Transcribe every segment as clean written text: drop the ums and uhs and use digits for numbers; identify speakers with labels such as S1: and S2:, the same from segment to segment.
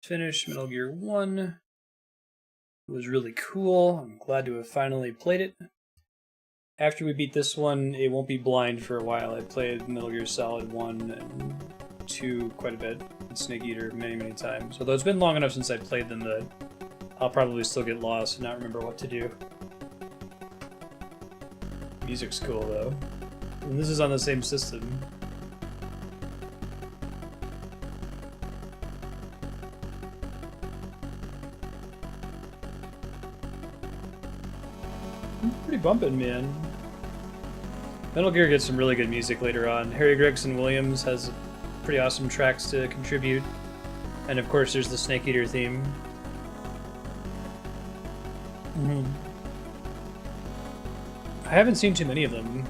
S1: Finished Metal Gear 1. It was really cool. I'm glad to have finally played it. After we beat this one, it won't be blind for a while. I played Metal Gear Solid 1 and 2 quite a bit, and Snake Eater many times. Although it's been long enough since I played them that I'll probably still get lost and not remember what to do. Music's cool though. And this is on the same system. Pretty bumpin', man. Metal Gear gets some really good music later on. Harry Gregson Williams has pretty awesome tracks to contribute. And of course there's the Snake Eater theme. I haven't seen too many of them.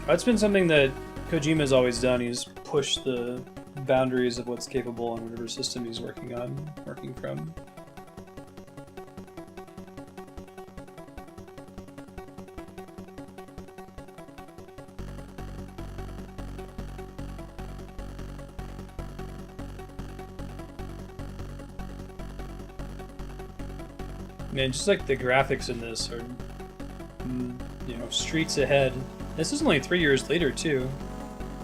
S1: That's been something that Kojima's always done. He's pushed the boundaries of what's capable on whatever system he's working from. Man, just like the graphics in this are, you know, streets ahead. This is only 3 years later, too.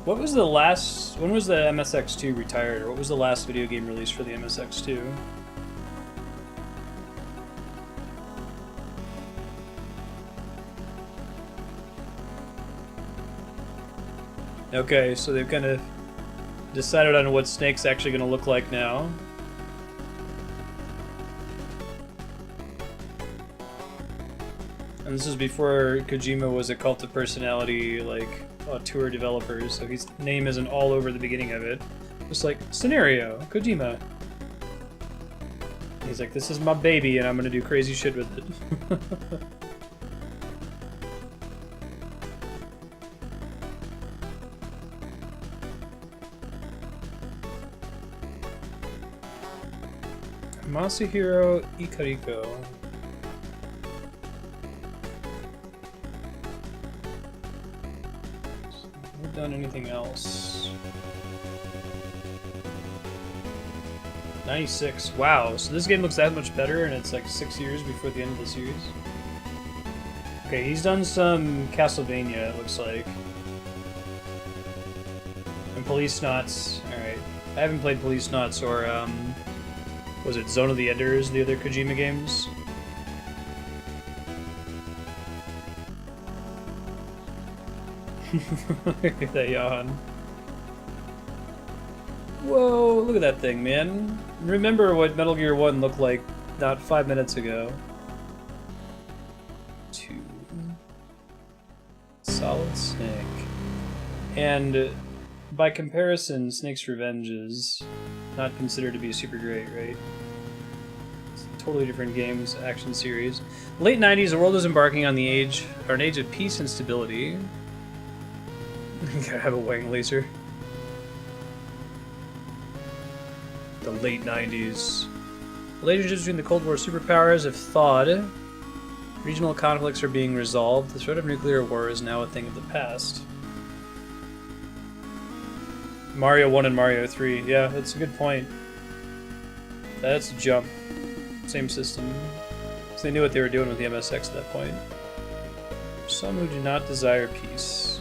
S1: What was the last... When was the MSX2 retired? Or what was the last video game released for the MSX2? Okay, so they've kind of decided on what Snake's actually going to look like now. And this is before Kojima was a cult of personality, like, auteur developer, so his name isn't all over the beginning of it. Just like, scenario, Kojima. He's like, this is my baby and I'm gonna do crazy shit with it. Masahiro Ikariko. Done anything else? 96. Wow, so this game looks that much better and it's like 6 years before the end of the series. Okay, he's done some Castlevania, it looks like. And Police Knots. Alright. I haven't played Police Knots or, was it Zone of the Enders, the other Kojima games? Look at that yawn. Whoa, look at that thing, man. Remember what Metal Gear 1 looked like not 5 minutes ago. 2. Solid Snake. And by comparison, Snake's Revenge is not considered to be super great, right? It's totally different games, action series. Late 90s, the world is embarking on an age of peace and stability. Gotta have a wang laser. The late 90s. Relationships between the Cold War superpowers have thawed. Regional conflicts are being resolved. The threat of nuclear war is now a thing of the past. Mario 1 and Mario 3. Yeah, that's a good point. That's a jump. Same system. So they knew what they were doing with the MSX at that point. Some who do not desire peace.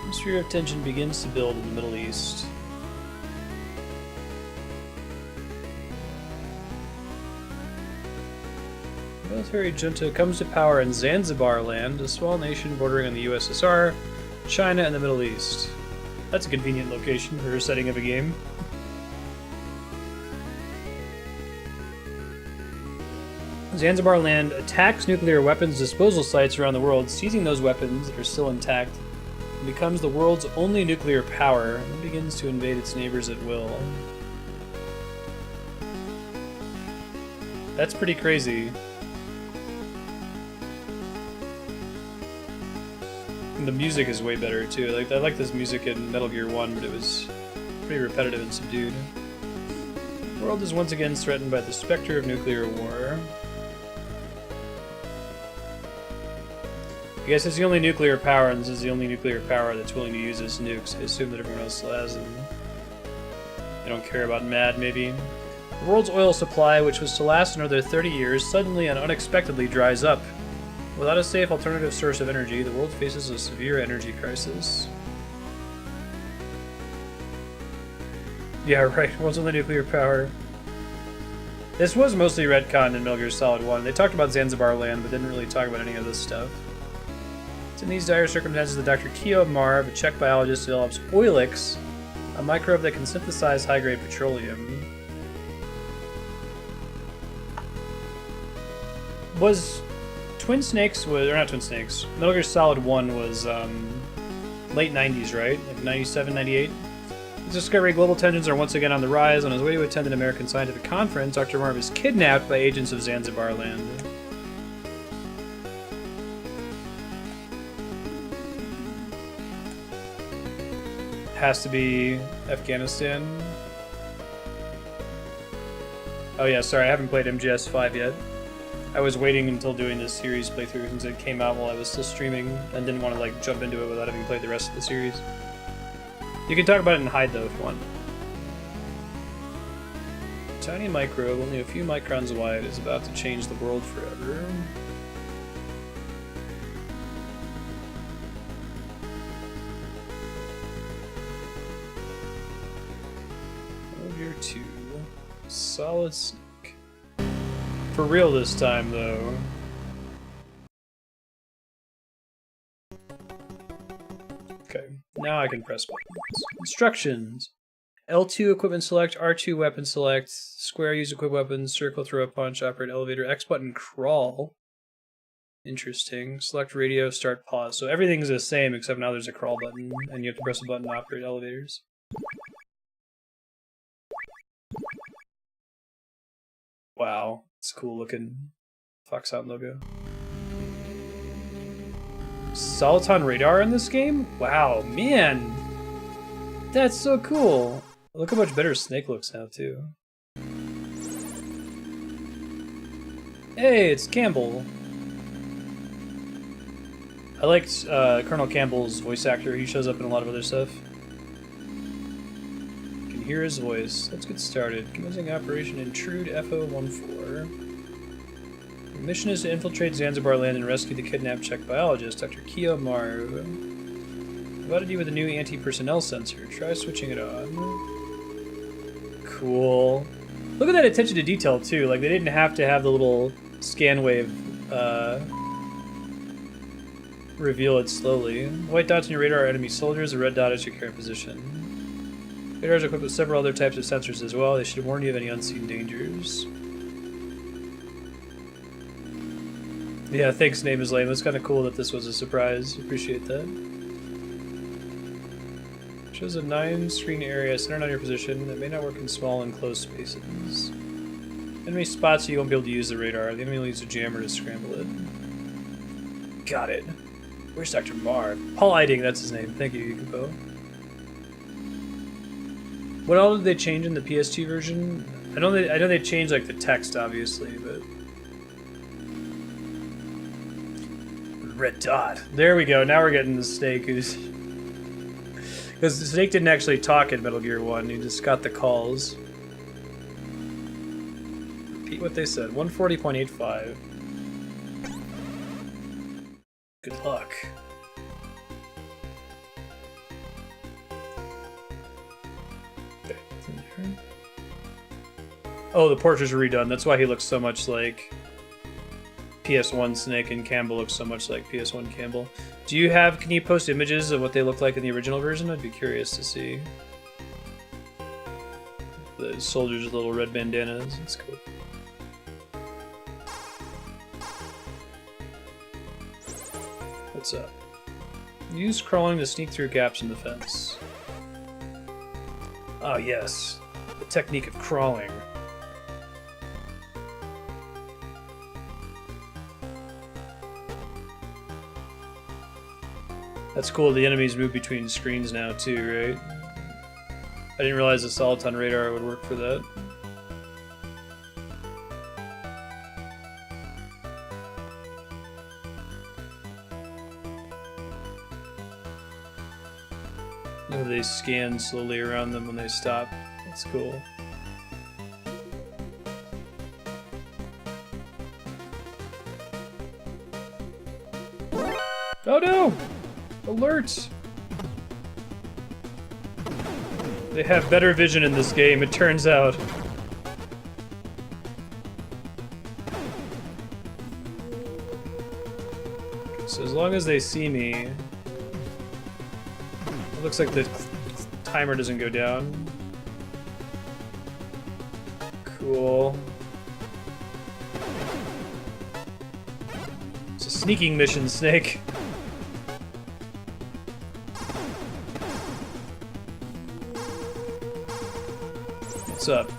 S1: Atmosphere of tension begins to build in the Middle East. The military junta comes to power in Zanzibar land, a small nation bordering on the USSR, China, and the Middle East. That's a convenient location for a setting of a game. Zanzibar land attacks nuclear weapons disposal sites around the world, seizing those weapons that are still intact. It becomes the world's only nuclear power and begins to invade its neighbors at will. That's pretty crazy. And the music is way better too. Like, I like this music in Metal Gear 1, but it was pretty repetitive and subdued. The world is once again threatened by the specter of nuclear war. I guess it's the only nuclear power, and this is the only nuclear power that's willing to use its nukes. I assume that everyone else still has them. They don't care about MAD, maybe. The world's oil supply, which was to last another 30 years, suddenly and unexpectedly dries up. Without a safe alternative source of energy, the world faces a severe energy crisis. Yeah, right. World's only nuclear power. This was mostly retconned in Metal Gear Solid 1. They talked about Zanzibar land, but didn't really talk about any of this stuff. It's in these dire circumstances that Dr. Keo Marv, a Czech biologist, develops Oilix, a microbe that can synthesize high-grade petroleum. Was Twin Snakes, or not Twin Snakes, Metal Gear Solid 1 was late 90s, right? Like 97, 98? His discovery, global tensions are once again on the rise. On his way to attend an American scientific conference, Dr. Marv is kidnapped by agents of Zanzibar land. Has to be Afghanistan. Oh yeah, sorry, I haven't played MGS 5 yet. I was waiting until doing this series playthrough since it came out while I was still streaming and didn't want to like jump into it without having played the rest of the series. You can talk about it in hide though if you want. Tiny microbe, only a few microns wide, is about to change the world forever. Year 2. Solid Snake. For real this time, though. Okay, now I can press buttons. Instructions. L2 equipment select, R2 weapon select, square use equip weapons, circle throw a punch, operate elevator, X button crawl. Interesting. Select radio, start pause. So everything's the same except now there's a crawl button and you have to press a button to operate elevators. Wow, it's cool looking Fox Out logo. Soliton radar in this game? Wow, man! That's so cool! Look how much better Snake looks now, too. Hey, it's Campbell! I liked Colonel Campbell's voice actor. He shows up in a lot of other stuff. Hear his voice. Let's get started. Commencing Operation Intrude FO-14. The mission is to infiltrate Zanzibar land and rescue the kidnapped Czech biologist, Dr. Keo Marv. Provided you with a new anti-personnel sensor. Try switching it on. Cool. Look at that attention to detail, too. Like, they didn't have to have the little scan wave reveal it slowly. White dots on your radar are enemy soldiers. The red dot is your current position. Radars are equipped with several other types of sensors as well. They should warn you of any unseen dangers. Yeah, thanks, Name is Lame. It's kind of cool that this was a surprise. Appreciate that. Shows a 9-screen area centered on your position that may not work in small and closed spaces. Enemy spots you, won't be able to use the radar. The enemy will use a jammer to scramble it. Got it. Where's Dr. Marv? Paul Eiding, that's his name. Thank you, Yukipo. What all did they change in the PS2 version? I know they changed like the text, obviously, but red dot. There we go. Now we're getting the Snake, who's because the Snake didn't actually talk in Metal Gear 1. He just got the calls. Repeat what they said. 140.85. Good luck. Oh, the portraits are redone. That's why he looks so much like PS1 Snake and Campbell looks so much like PS1 Campbell. Can you post images of what they look like in the original version? I'd be curious to see. The soldiers with little red bandanas. It's cool. What's up? Use crawling to sneak through gaps in the fence. Oh yes, the technique of crawling. That's cool, the enemies move between screens now too, right? I didn't realize the Soliton radar would work for that. Oh, they scan slowly around them when they stop. That's cool. Oh no! Alert! They have better vision in this game, it turns out. So as long as they see me... It looks like the timer doesn't go down. Cool. It's a sneaking mission, Snake. What's up?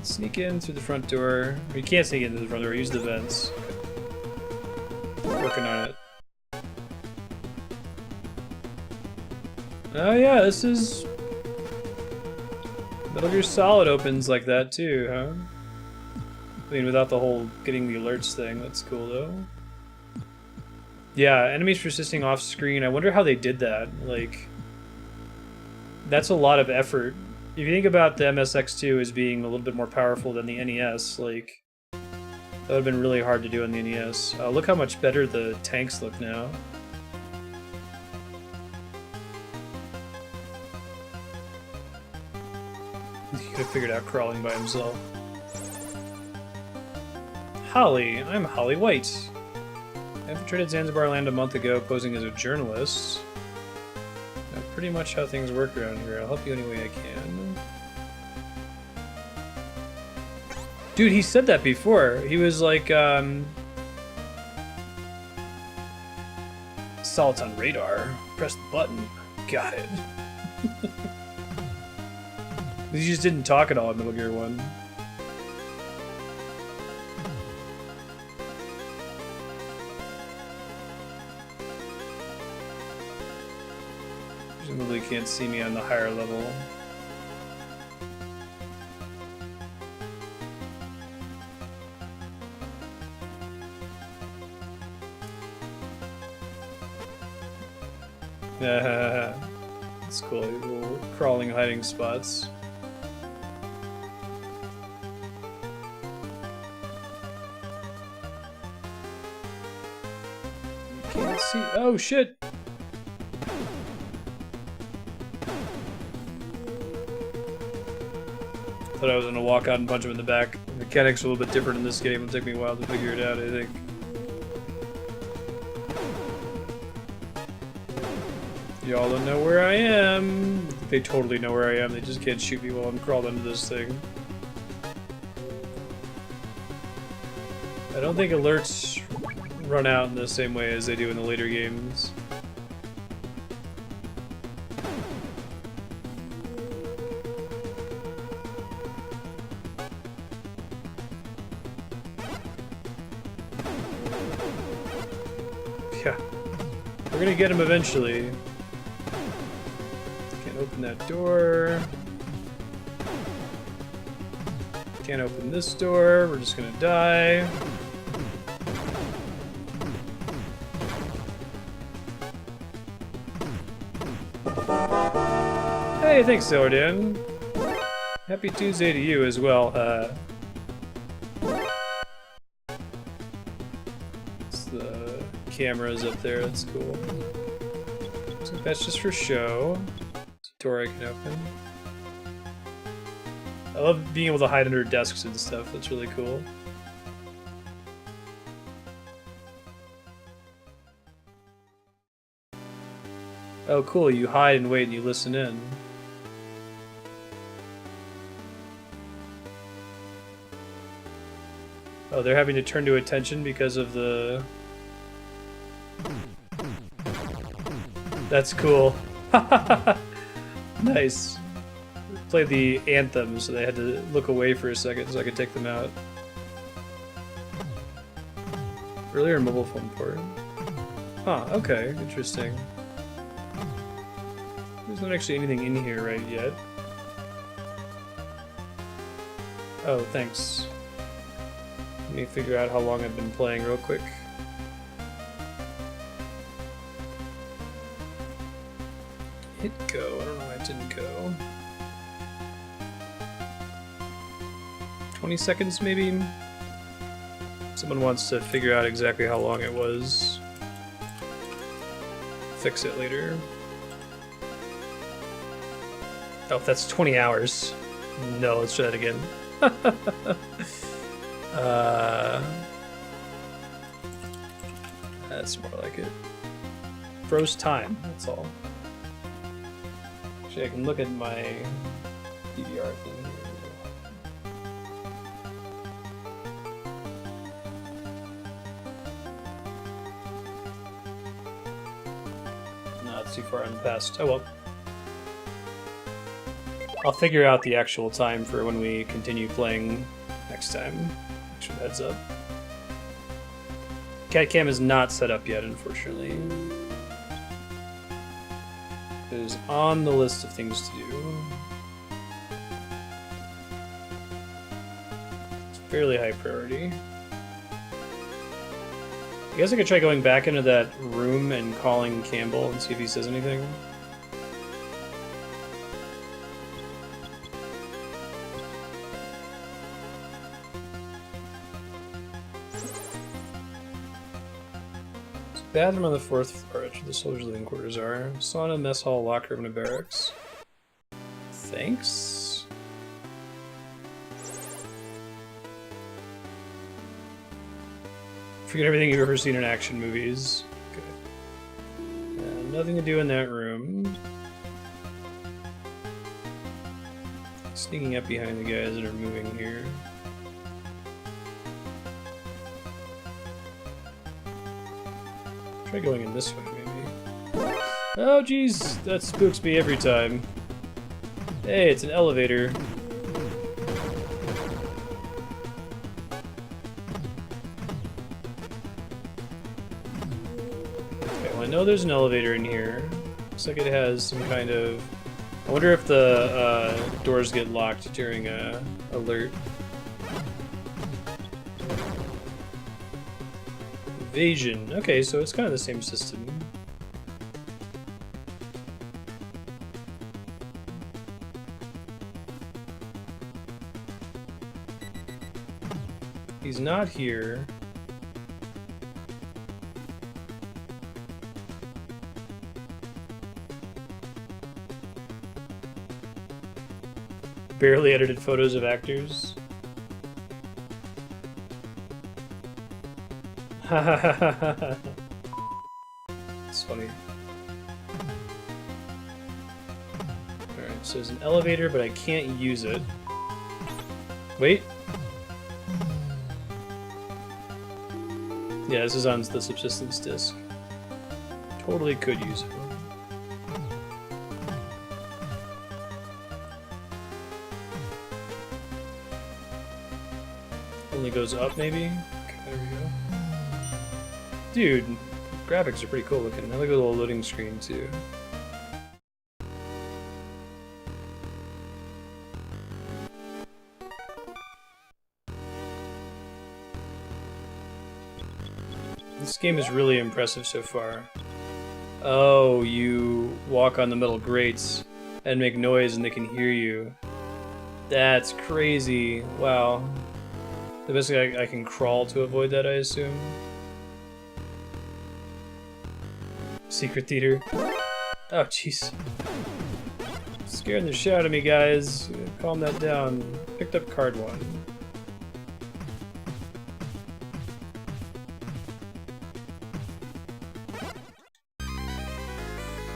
S1: Sneak in through the front door. Or you can't sneak in through the front door, use the vents. Working on it. Oh yeah, this is... Metal Gear Solid opens like that too, huh? I mean, without the whole getting the alerts thing, that's cool though. Yeah, enemies persisting off screen, I wonder how they did that, like... That's a lot of effort. If you think about the MSX2 as being a little bit more powerful than the NES, like... That would have been really hard to do on the NES. Look how much better the tanks look now. He could have figured out crawling by himself. Holly. I'm Holly White. I infiltrated Zanzibar land a month ago, posing as a journalist. That's pretty much how things work around here. I'll help you any way I can. Dude, he said that before. He was like, Assault on radar. Press the button. Got it. He just didn't talk at all in Metal Gear 1. Presumably can't see me on the higher level. That's cool. Little crawling hiding spots. Can't see. Oh shit! Thought I was gonna walk out and punch him in the back. The mechanics are a little bit different in this game. It'll take me a while to figure it out, I think. Y'all don't know where I am. They totally know where I am. They just can't shoot me while I'm crawled under this thing. I don't think alerts run out in the same way as they do in the later games. Yeah. We're gonna get him eventually. Can't open that door. Can't open this door. We're just gonna die. Hey, thanks, Sailor Dan. Happy Tuesday to you as well. It's the cameras up there, that's cool. So that's just for show. It's a door I can open. I love being able to hide under desks and stuff, that's really cool. Oh cool, you hide and wait and you listen in. Oh, they're having to turn to attention because of the... That's cool. Nice. Played the anthem, so they had to look away for a second so I could take them out. Earlier mobile phone port. Huh, okay, interesting. There's not actually anything in here right yet. Oh, thanks. Let me figure out how long I've been playing real quick. hit go? I don't know why it didn't go. 20 seconds, maybe? Someone wants to figure out exactly how long it was. Fix it later. Oh, that's 20 hours. No, let's try that again. That's more like it. Froze time, that's all. Actually, I can look at my DVR thing here. No, it's too far in the past. Oh well. I'll figure out the actual time for when we continue playing next time. Actually, heads up. Cat cam is not set up yet, unfortunately. It is on the list of things to do. It's fairly high priority. I guess I could try going back into that room and calling Campbell and see if he says anything. Bathroom on the 4th floor, where the soldiers' living quarters are. Sauna, mess hall, locker room, and a barracks. Thanks. Forget everything you've ever seen in action movies. Okay. Nothing to do in that room. Sneaking up behind the guys that are moving here. Try going in this way, maybe. Oh, jeez, that spooks me every time. Hey, it's an elevator. Okay, well, I know there's an elevator in here. Looks like it has some kind of... I wonder if the doors get locked during a alert. Evasion. Okay, so it's kind of the same system. He's not here. Barely edited photos of actors. It's funny. Alright, so there's an elevator, but I can't use it. Wait. Yeah, this is on the subsistence disk. Totally could use it. Only goes up, maybe? Okay, there we go. Dude, graphics are pretty cool looking. I like the little loading screen too. This game is really impressive so far. Oh, you walk on the metal grates and make noise and they can hear you. That's crazy. Wow. So basically I can crawl to avoid that, I assume. Secret theater. Oh, jeez. Scaring the shit out of me, guys. Calm that down. Picked up card 1.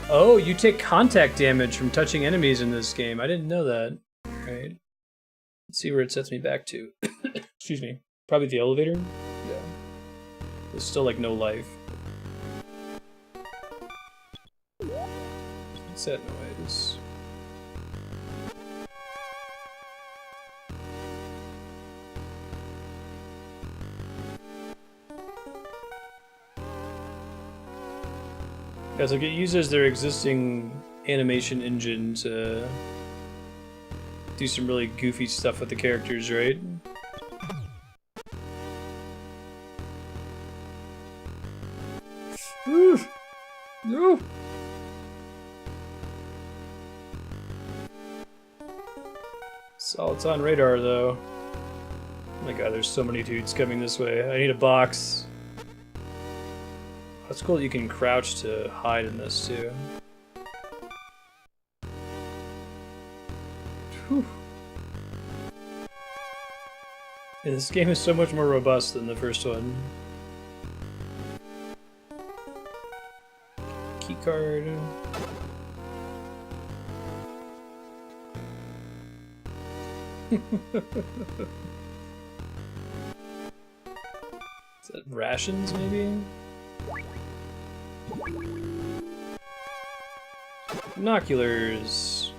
S1: Oh, you take contact damage from touching enemies in this game. I didn't know that. Alright. Let's see where it sets me back to. Excuse me. Probably the elevator? Yeah. There's still like no life. What's that noise? Guys, like it uses their existing animation engine to do some really goofy stuff with the characters, right? Ooh. No. all it's on radar, though. Oh my god, there's so many dudes coming this way. I need a box. That's cool that you can crouch to hide in this, too. Whew. Yeah, this game is so much more robust than the first one. Keycard. Is that rations, maybe? Binoculars.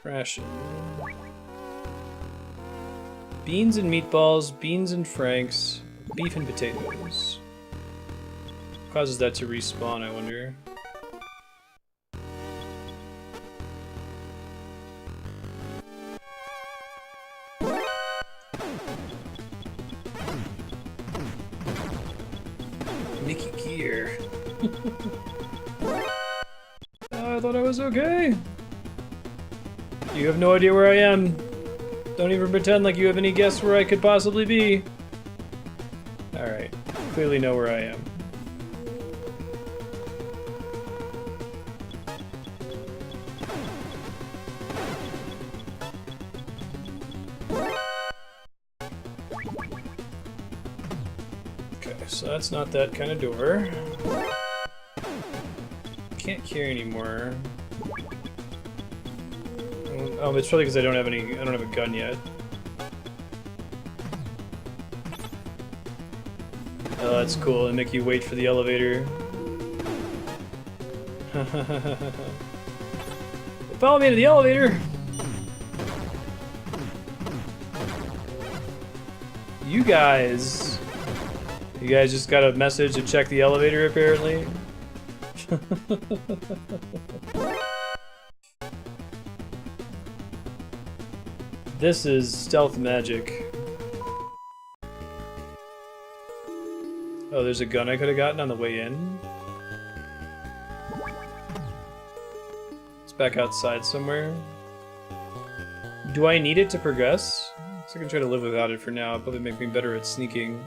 S1: Ration. Beans and meatballs, beans and franks, beef and potatoes. What causes that to respawn, I wonder? Nicky Gear. I thought I was okay. You have no idea where I am. Don't even pretend like you have any guess where I could possibly be. Alright, clearly know where I am. Okay, so that's not that kind of door. Can't carry anymore. Oh, it's probably because I don't have a gun yet. Oh, that's cool. They make you wait for the elevator. Follow me to the elevator! You guys just got a message to check the elevator, apparently. This is stealth magic. Oh, there's a gun I could have gotten on the way in. It's back outside somewhere. Do I need it to progress? So I can try to live without it for now. It'll probably make me better at sneaking.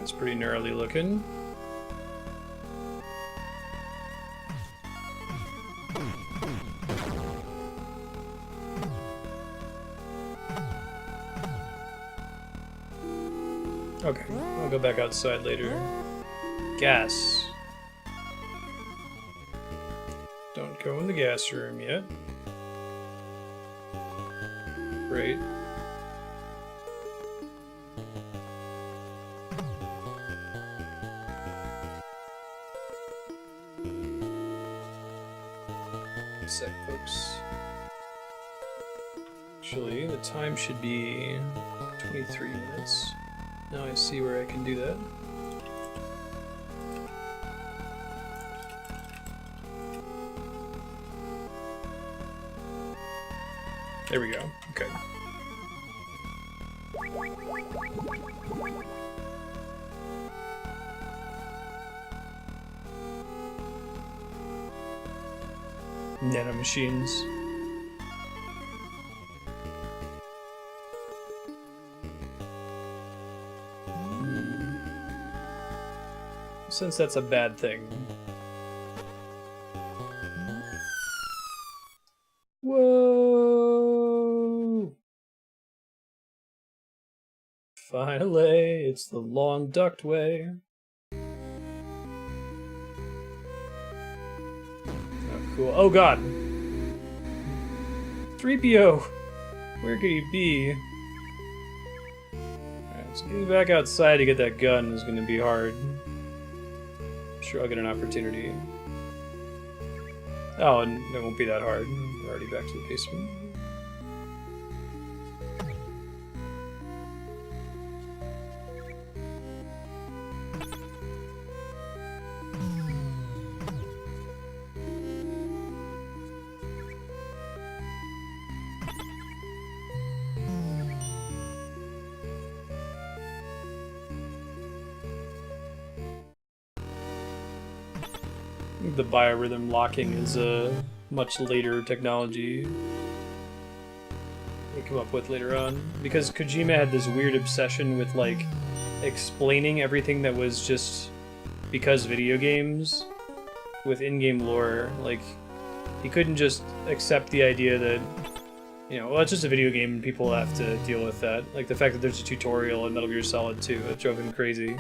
S1: It's pretty gnarly looking. Okay, I'll go back outside later. Gas. Don't go in the gas room yet. Great. Sec, folks. Actually, the time should be 23 minutes. Now I see where I can do that. There we go. Okay. Nanomachines. Since that's a bad thing. Whoa! Finally, it's the long duct way. Cool. Oh god! 3PO! Where could he be? Alright, so getting back outside to get that gun is gonna be hard. I'm sure I'll get an opportunity. Oh, and it won't be that hard. We're already back to the basement. The biorhythm locking is a much later technology they come up with later on. Because Kojima had this weird obsession with, like, explaining everything that was just because video games with in-game lore. Like, he couldn't just accept the idea that, you know, well, it's just a video game and people have to deal with that. Like, the fact that there's a tutorial in Metal Gear Solid 2, it drove him crazy.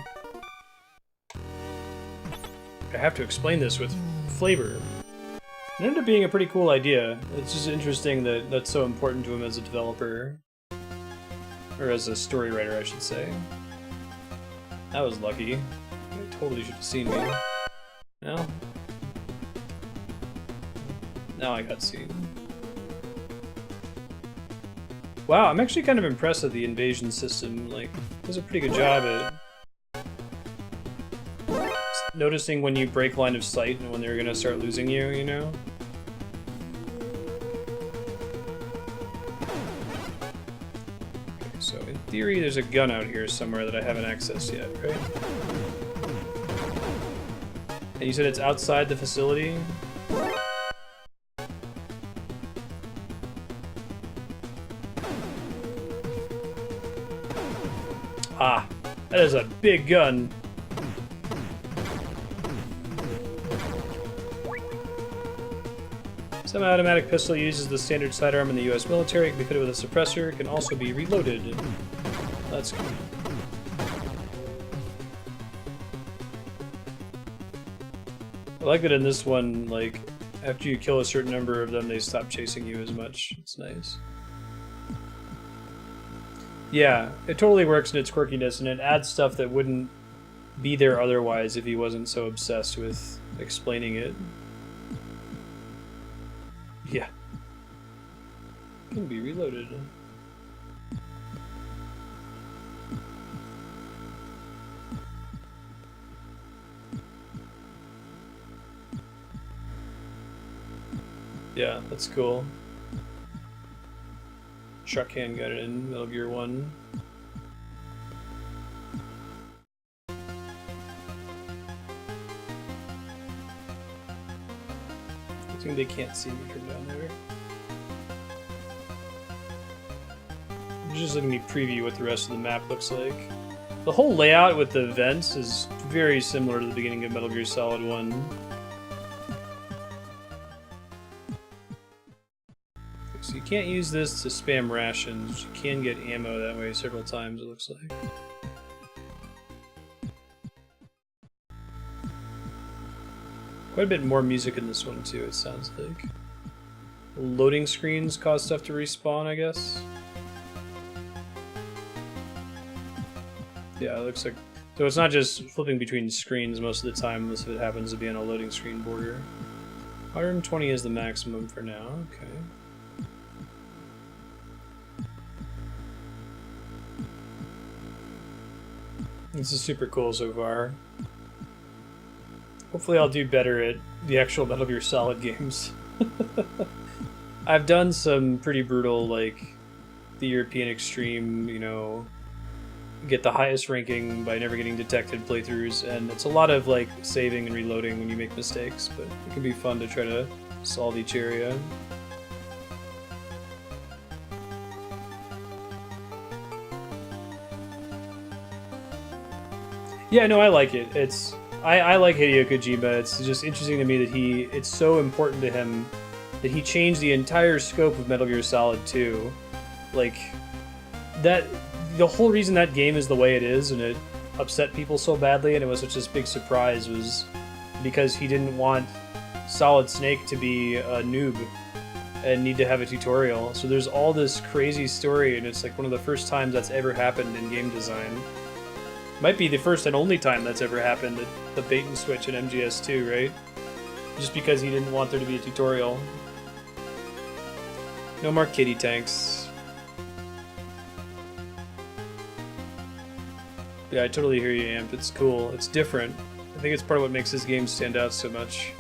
S1: I have to explain this with flavor. It ended up being a pretty cool idea. It's just interesting that that's so important to him as a developer. Or as a story writer, I should say. That was lucky. You totally should have seen me. No? Now I got seen. Wow, I'm actually kind of impressed with the invasion system. Like, it does a pretty good job at noticing when you break line of sight and when they're gonna start losing you, you know? Okay, so in theory there's a gun out here somewhere that I haven't accessed yet, right? And you said it's outside the facility? Ah, that is a big gun. Semi-automatic pistol uses the standard sidearm in the US military. It can be fitted with a suppressor. It can also be reloaded. That's cool. I like that in this one, like, after you kill a certain number of them, they stop chasing you as much. It's nice. Yeah, it totally works in its quirkiness, and it adds stuff that wouldn't be there otherwise if he wasn't so obsessed with explaining it. Yeah. Can be reloaded. Yeah, that's cool. Truck handgun in Metal Gear 1. I think they can't see me from down there. Just letting me preview what the rest of the map looks like. The whole layout with the vents is very similar to the beginning of Metal Gear Solid 1. So you can't use this to spam rations. You can get ammo that way several times, it looks like. Quite a bit more music in this one too, it sounds like. Loading screens cause stuff to respawn, I guess. Yeah, it looks like... So it's not just flipping between screens most of the time, unless it happens to be on a loading screen border. 120 is the maximum for now, okay. This is super cool so far. Hopefully I'll do better at the actual Metal Gear Solid games. I've done some pretty brutal, like, the European Extreme, you know, get the highest ranking by never getting detected playthroughs, and it's a lot of, like, saving and reloading when you make mistakes, but it can be fun to try to solve each area. Yeah, no, I like it. I like Hideo Kojima. It's just interesting to me that it's so important to him that he changed the entire scope of Metal Gear Solid 2. Like, the whole reason that game is the way it is, and it upset people so badly, and it was such a big surprise, was because he didn't want Solid Snake to be a noob and need to have a tutorial. So there's all this crazy story, and it's like one of the first times that's ever happened in game design. Might be the first and only time that's ever happened at the bait and switch in MGS2, right? Just because he didn't want there to be a tutorial. No more kitty tanks. Yeah, I totally hear you, Amp. It's cool. It's different. I think it's part of what makes this game stand out so much.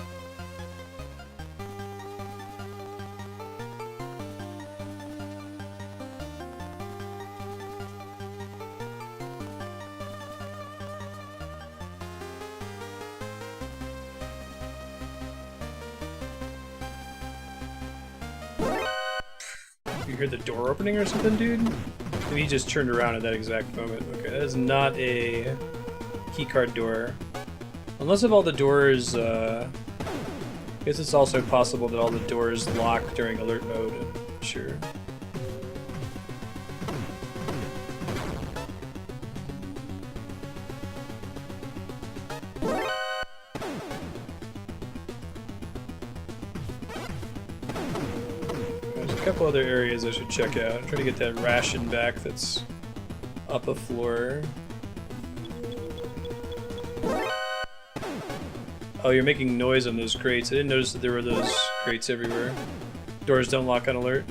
S1: You heard the door opening or something, dude? Maybe he just turned around at that exact moment. Okay, that is not a keycard door. Unless if all the doors, I guess it's also possible that all the doors lock during alert mode. Sure. There's a couple other areas I should check out. I'm trying to get that ration back that's up a floor. Oh, you're making noise on those crates. I didn't notice that there were those crates everywhere. Doors don't lock on alert.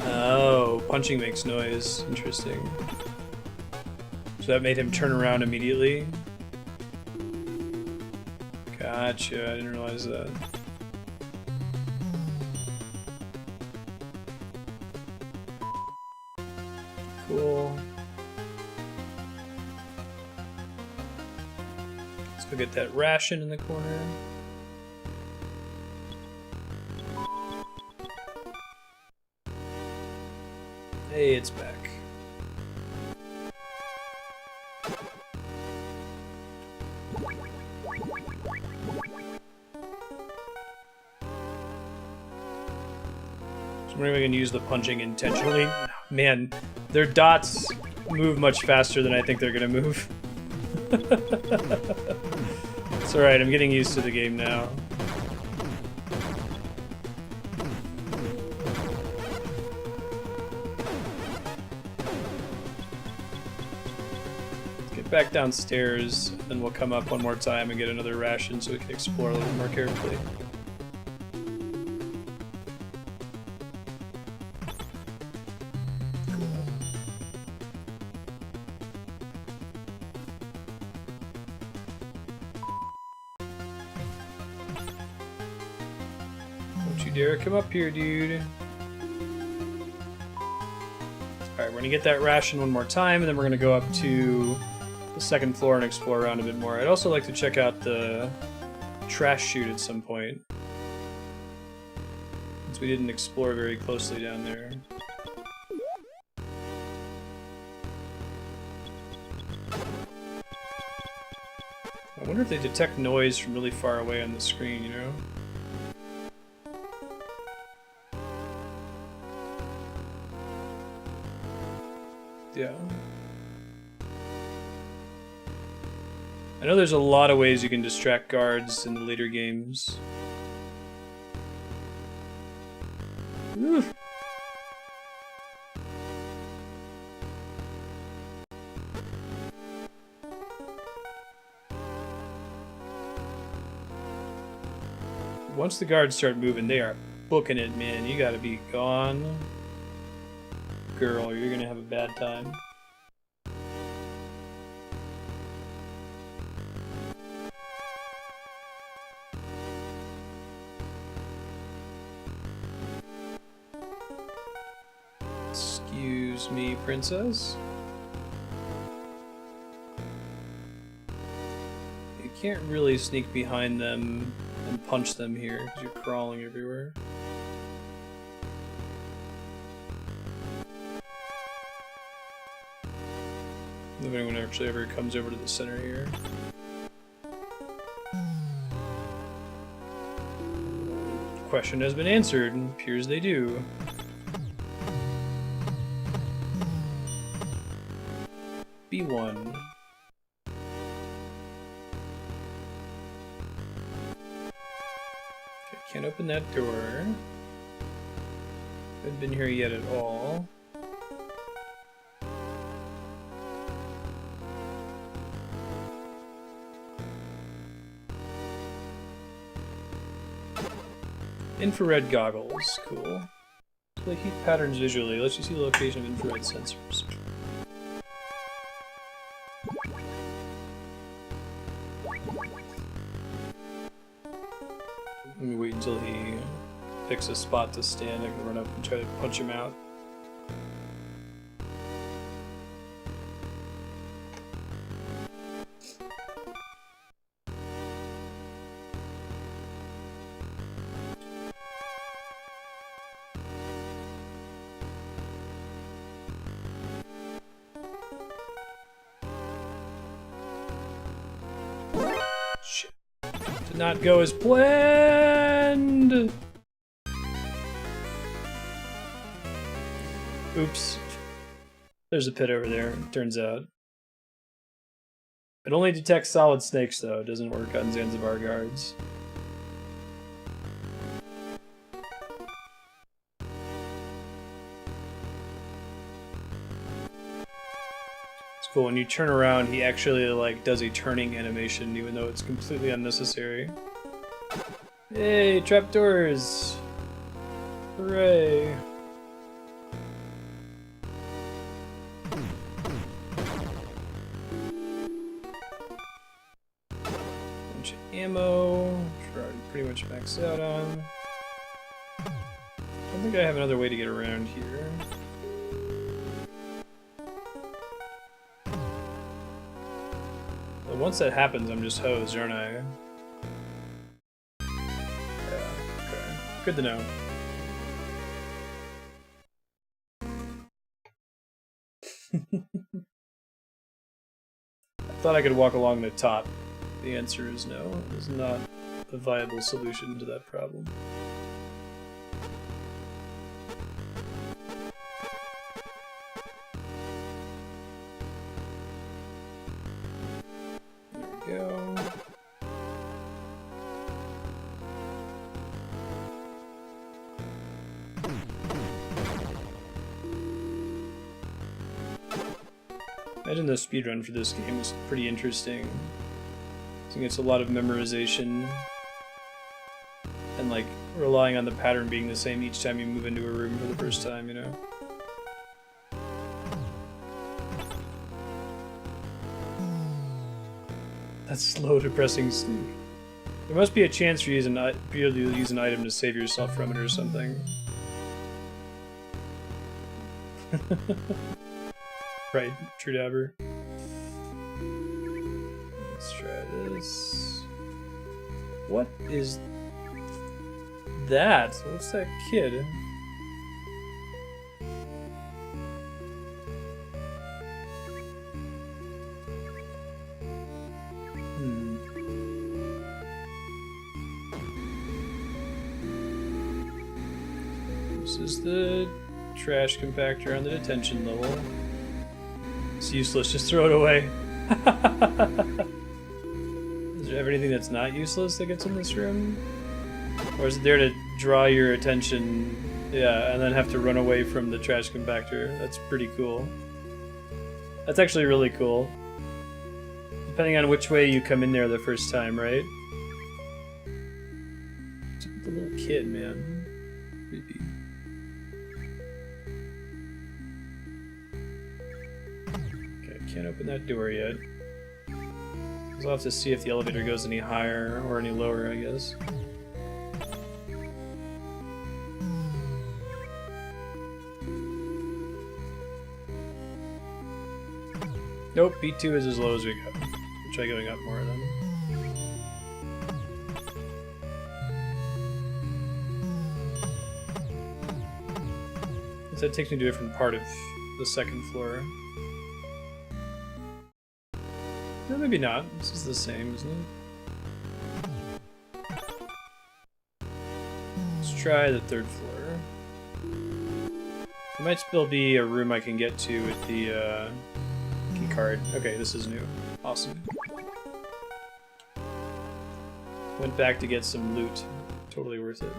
S1: Oh, punching makes noise. Interesting. So that made him turn around immediately? Gotcha, I didn't realize that. Cool. Let's go get that ration in the corner. Hey, it's back. So maybe we can use the punching intentionally. Man, their dots move much faster than I think they're gonna move. It's alright, I'm getting used to the game now. Let's get back downstairs, then we'll come up one more time and get another ration so we can explore a little more carefully. Dare come up here, dude. Alright, we're gonna get that ration one more time, and then we're gonna go up to the second floor and explore around a bit more. I'd also like to check out the trash chute at some point, since we didn't explore very closely down there. I wonder if they detect noise from really far away on the screen, you know? Yeah. I know there's a lot of ways you can distract guards in the later games. Oof. Once the guards start moving, they are booking it, man. You gotta be gone. Girl, you're gonna have a bad time. Excuse me, princess. You can't really sneak behind them and punch them here because you're crawling everywhere. If anyone actually ever comes over to the center here. Question has been answered, and appears they do. B1. Okay, can't open that door. Haven't been here yet at all. Infrared goggles, cool. Display heat patterns visually. Lets you see the location of infrared sensors. Let me wait until he picks a spot to stand. I can run up and try to punch him out. Did not go as planned! Oops. There's a pit over there, it turns out. It only detects solid snakes, though. It doesn't work on Zanzibar guards. It's cool. When you turn around, he actually, like, does a turning animation, even though it's completely unnecessary. Hey, trapdoors! Hooray! Bunch of ammo, which we're already pretty much maxed out on. I don't think I have another way to get around here. But once that happens, I'm just hosed, aren't I? Yeah, okay. Good to know. I thought I could walk along the top. The answer is no. It is not a viable solution to that problem. There we go. Imagine the speedrun for this game is pretty interesting. I think it's a lot of memorization and like relying on the pattern being the same each time you move into a room for the first time, you know? That's slow, depressing snake. There must be a chance for you to use an item to save yourself from it or something. Right, true dabber. Let's try this. What is that? What's that kid? This is the trash compactor on the detention level. It's useless, just throw it away. Does it have anything that's not useless that gets in this room? Or is it there to draw your attention, yeah, and then have to run away from the trash compactor? That's pretty cool. That's actually really cool. Depending on which way you come in there the first time, right? What's up with the little kid, man? Creepy. Can't open that door yet. I'll have to see if the elevator goes any higher or any lower, I guess. Nope, B2 is as low as we go. We'll try going up more then. That takes me to a different part of the second floor. No, maybe not. This is the same, isn't it? Let's try the third floor. There might still be a room I can get to with the key card. Okay, this is new. Awesome. Went back to get some loot. Totally worth it.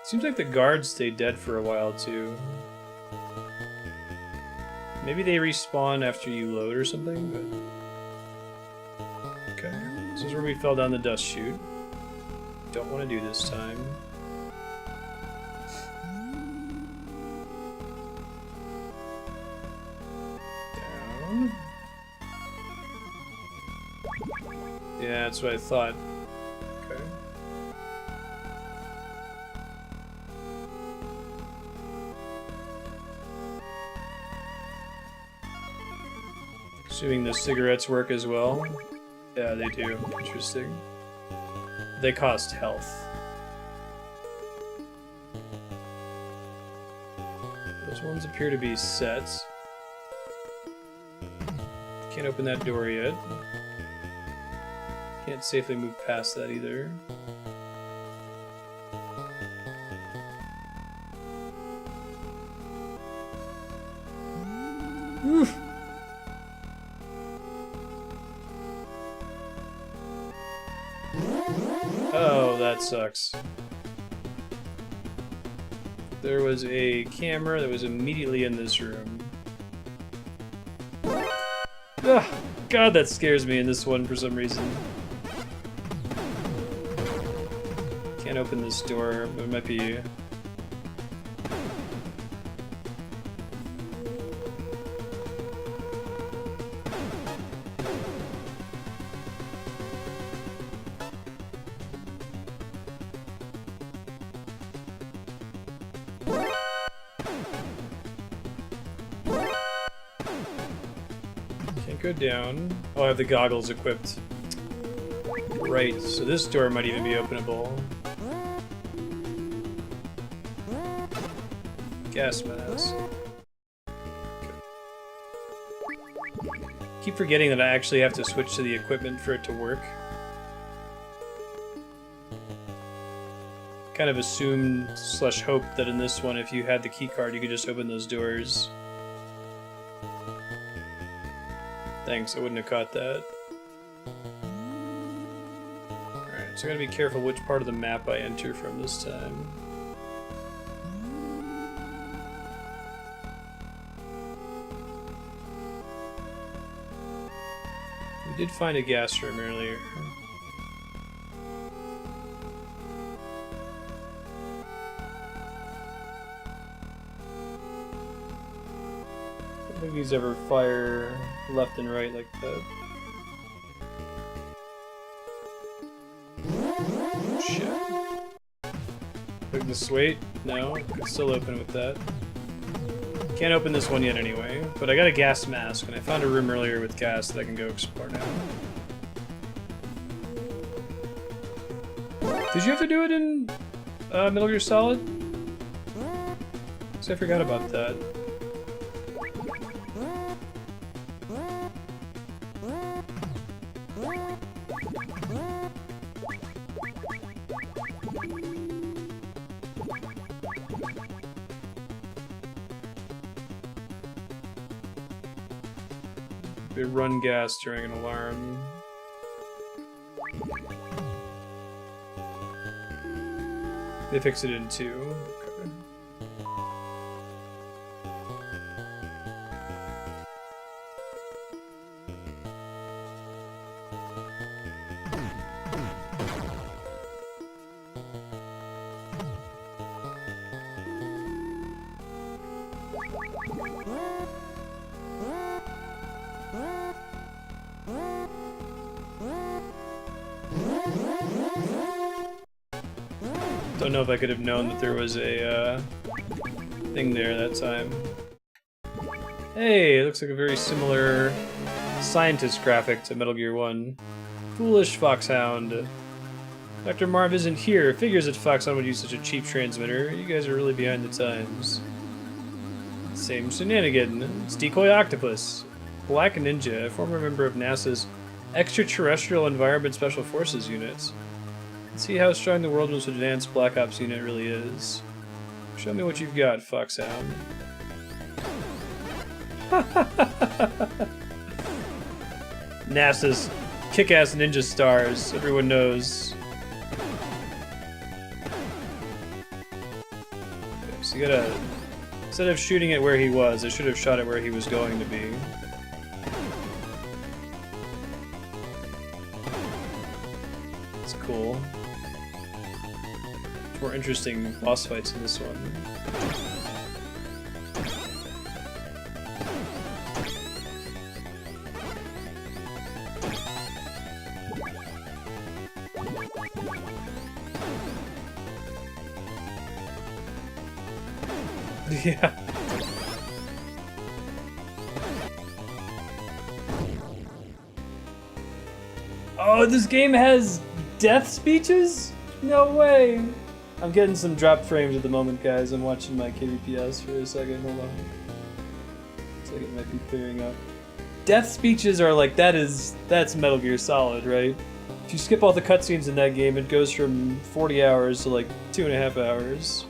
S1: Seems like the guards stay dead for a while, too. Maybe they respawn after you load or something, but... Okay. This is where we fell down the dust chute. Don't want to do this time. Down. Yeah, that's what I thought. Okay. Assuming the cigarettes work as well. Yeah, they do. Interesting. They cost health. These ones appear to be set. Can't open that door yet. Can't safely move past that either. Oof. Oh, that sucks. There was a camera that was immediately in this room. Ugh, God, that scares me in this one for some reason. Can't open this door, but it might be... Can't go down. Oh, I have the goggles equipped. Right, so this door might even be openable. Gas mask. Keep forgetting that I actually have to switch to the equipment for it to work. Kind of assumed / hoped that in this one, if you had the key card, you could just open those doors. Thanks, I wouldn't have caught that. Alright, so I gotta be careful which part of the map I enter from this time. We did find a gas room earlier. I don't think these ever fire left and right like that. Shit. Click this, wait. No, I can still open it with that. Can't open this one yet anyway, but I got a gas mask, and I found a room earlier with gas that I can go explore now. Did you have to do it in Metal Gear Solid? Because I forgot about that. They run gas during an alarm. They fixed it in 2. Okay. Don't know if I could have known that there was a thing there that time. Hey, it looks like a very similar scientist graphic to Metal Gear 1. Foolish Foxhound. Dr. Marv isn't here. Figures that Foxhound would use such a cheap transmitter. You guys are really behind the times. Same shenanigan. It's Decoy Octopus. Black Ninja, a former member of NASA's Extraterrestrial Environment Special Forces unit. Let's see how strong the world's most advanced Black Ops unit really is. Show me what you've got, Foxhound. NASA's kick-ass ninja stars, everyone knows. Okay, so you gotta... Instead of shooting it where he was, I should have shot it where he was going to be. That's cool. More interesting boss fights in this one. Yeah. Oh, this game has death speeches? No way. I'm getting some drop frames at the moment, guys. I'm watching my KBPS for a second. Hold on. Looks like it might be clearing up. Death speeches are like, that's Metal Gear Solid, right? If you skip all the cutscenes in that game, it goes from 40 hours to like 2.5 hours.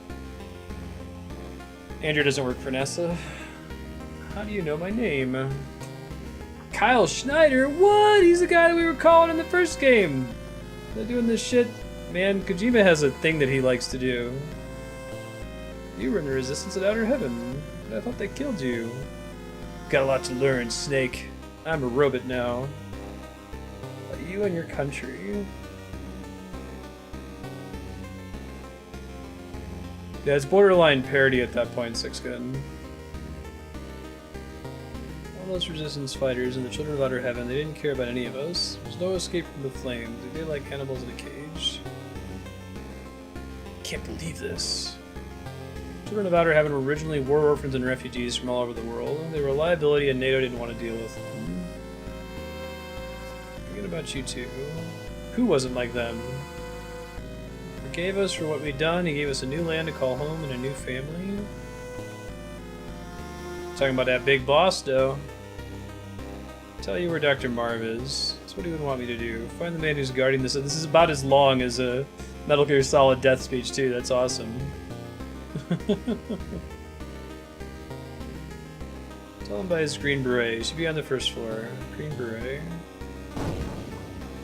S1: Andrew doesn't work for NASA. How do you know my name? Kyle Schneider? What? He's the guy that we were calling in the first game. They're doing this shit. Man, Kojima has a thing that he likes to do. You were in the Resistance at Outer Heaven. I thought they killed you. Got a lot to learn, Snake. I'm a robot now. You and your country. Yeah, it's borderline parody at that point, Six Gun. All those Resistance fighters and the Children of Outer Heaven, they didn't care about any of us. There's no escape from the flames. They did like animals in a cage. Can't believe this. Children of Outer Heaven were originally war orphans and refugees from all over the world. They were a liability and NATO didn't want to deal with them. Forget about you two. Who wasn't like them? He forgave us for what we'd done. He gave us a new land to call home and a new family. Talking about that big boss, though. Tell you where Dr. Marv is. That's what he would want me to do. Find the man who's guarding this. This is about as long as a Metal Gear Solid death speech, too. That's awesome. Tell him by his green beret. He should be on the first floor. Green beret.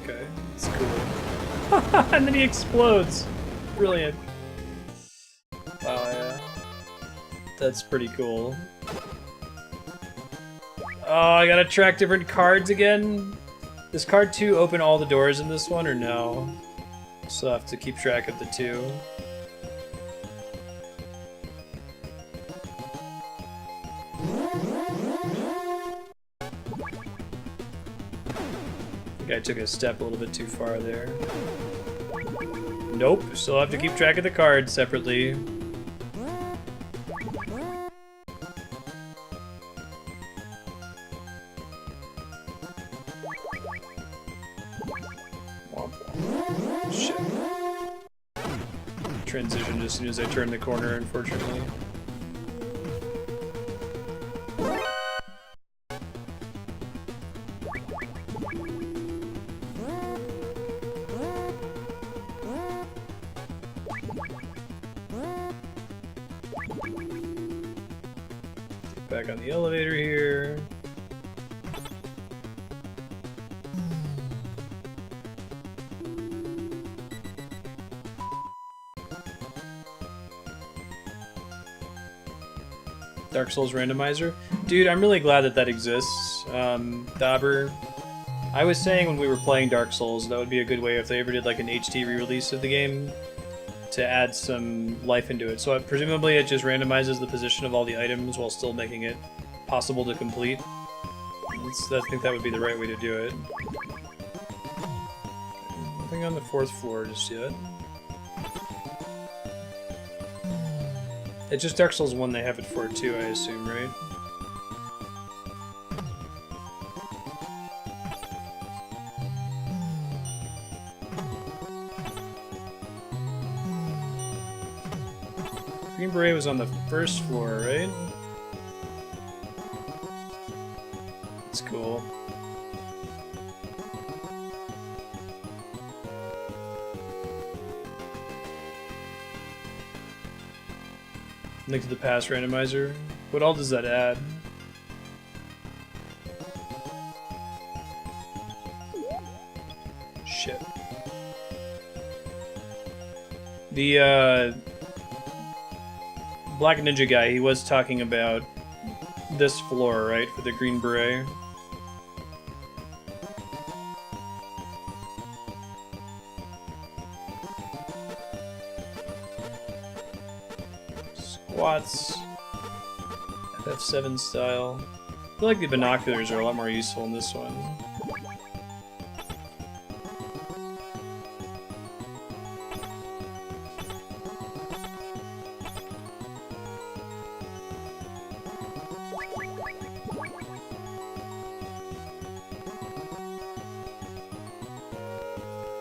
S1: Okay, that's cool. And then he explodes. Brilliant. Wow, yeah. That's pretty cool. Oh, I gotta track different cards again? Does card 2 open all the doors in this one, or no? So I have to keep track of the 2. I think I took a step a little bit too far there. Nope, still have to keep track of the cards separately. Shit. Transitioned as soon as I turned the corner, unfortunately. Back on the elevator here. Dark Souls randomizer. Dude, I'm really glad that that exists. Dauber. I was saying when we were playing Dark Souls, that would be a good way if they ever did like an HD re-release of the game to add some life into it. So presumably it just randomizes the position of all the items while still making it possible to complete. I think that would be the right way to do it. Nothing on the 4th floor just yet. It's just Dark Souls 1 they have it for too, I assume, right? Green Beret was on the 1st floor, right? That's cool. Link to the past randomizer. What all does that add? Shit. The Black Ninja guy, he was talking about this floor, right? For the Green Beret. Squats. FF7 style. I feel like the binoculars are a lot more useful in this one.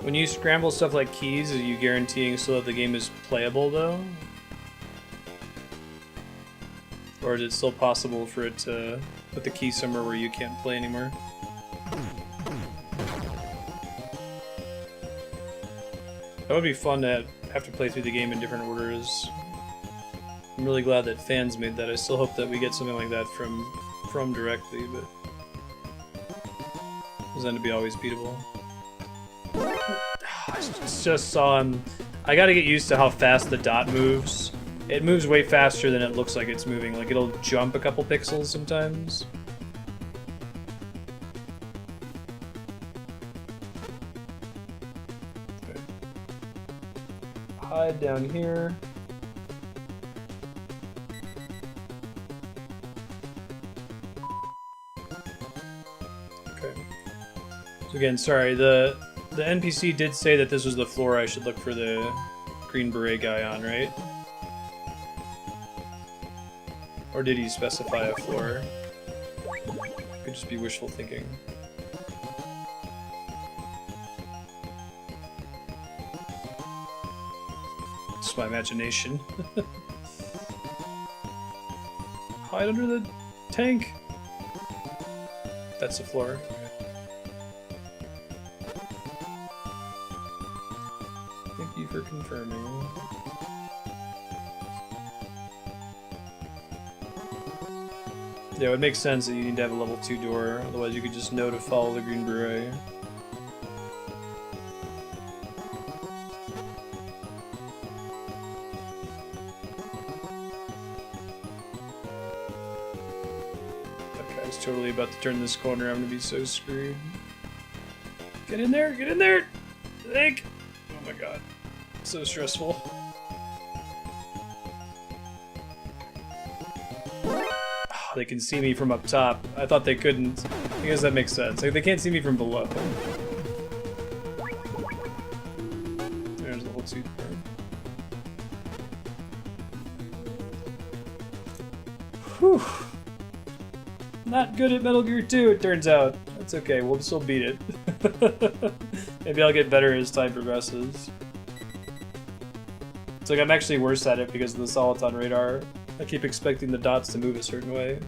S1: When you scramble stuff like keys, are you guaranteeing so that the game is playable though? Or is it still possible for it to put the key somewhere where you can't play anymore? That would be fun to have to play through the game in different orders. I'm really glad that fans made that. I still hope that we get something like that from directly, but it doesn't to be always beatable. I just saw him. I gotta get used to how fast the dot moves. It moves way faster than it looks like it's moving. Like, it'll jump a couple pixels sometimes. Okay. Hide down here. Okay. So again, sorry, the NPC did say that this was the floor I should look for the green beret guy on, right? Or did he specify a floor? Could just be wishful thinking. It's my imagination. Hide under the tank! That's the floor. Thank you for confirming. Yeah, it would make sense that you need to have a level 2 door, otherwise you could just know to follow the green beret. That guy's totally about to turn this corner, I'm gonna be so screwed. Get in there! Get in there! Think! Oh my god. So stressful. They can see me from up top. I thought they couldn't. I guess that makes sense. Like, they can't see me from below. There's level 2 door. Whew. Not good at Metal Gear 2, it turns out. That's okay, we'll still beat it. Maybe I'll get better as time progresses. It's like I'm actually worse at it because of the Soliton radar. I keep expecting the dots to move a certain way.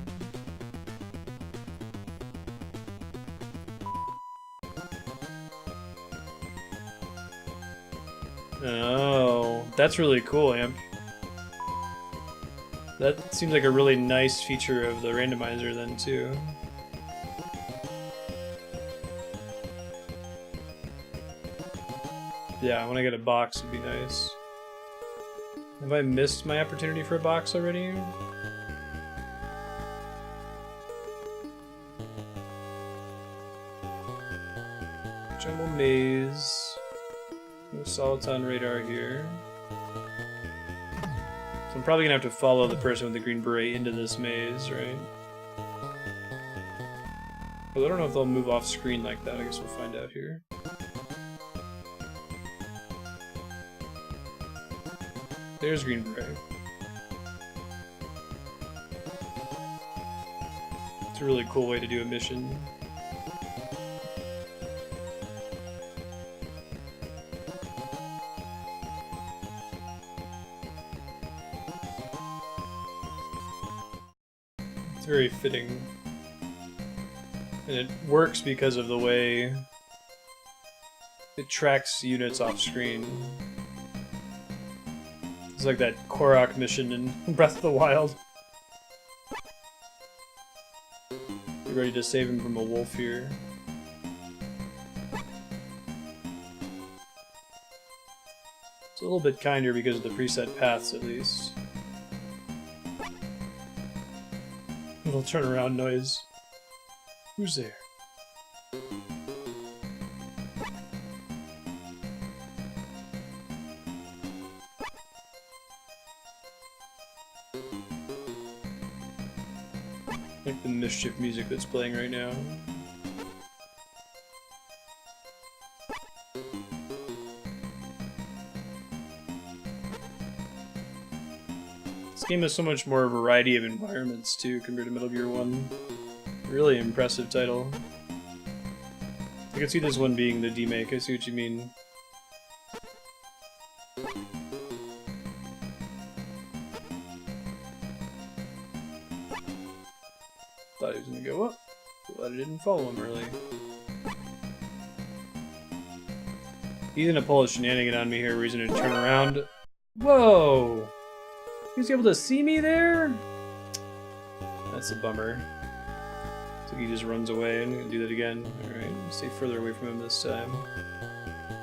S1: Oh, that's really cool, Amp. That seems like a really nice feature of the randomizer then, too. Yeah, when I get a box would be nice. Have I missed my opportunity for a box already? Jungle maze. No Soliton radar here. So I'm probably gonna have to follow the person with the green beret into this maze, right? But I don't know if they'll move off screen like that. I guess we'll find out here. There's green beret. It's a really cool way to do a mission. It's very fitting. And it works because of the way it tracks units off screen. It's like that Korok mission in Breath of the Wild. Be ready to save him from a wolf here. It's a little bit kinder because of the preset paths, at least. Little turnaround noise. Who's there? Like the mischief music that's playing right now. This game has so much more variety of environments too compared to Metal Gear 1. Really impressive title. I could see this one being the demake, I see what you mean. he's gonna go up. Glad I didn't follow him early. He's gonna pull a shenanigan on me here, where he's gonna turn around. Whoa! He was able to see me there? That's a bummer. So he just runs away and gonna do that again. Alright, stay further away from him this time.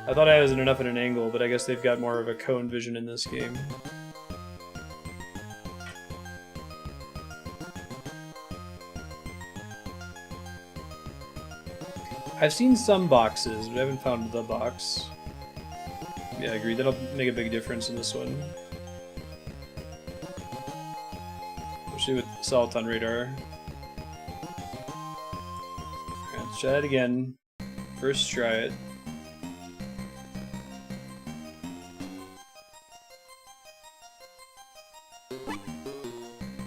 S1: I thought I wasn't enough at an angle, but I guess they've got more of a cone vision in this game. I've seen some boxes, but I haven't found the box. Yeah, I agree. That'll make a big difference in this one. Especially with Assault on Radar. Alright, let's try it again. First try it.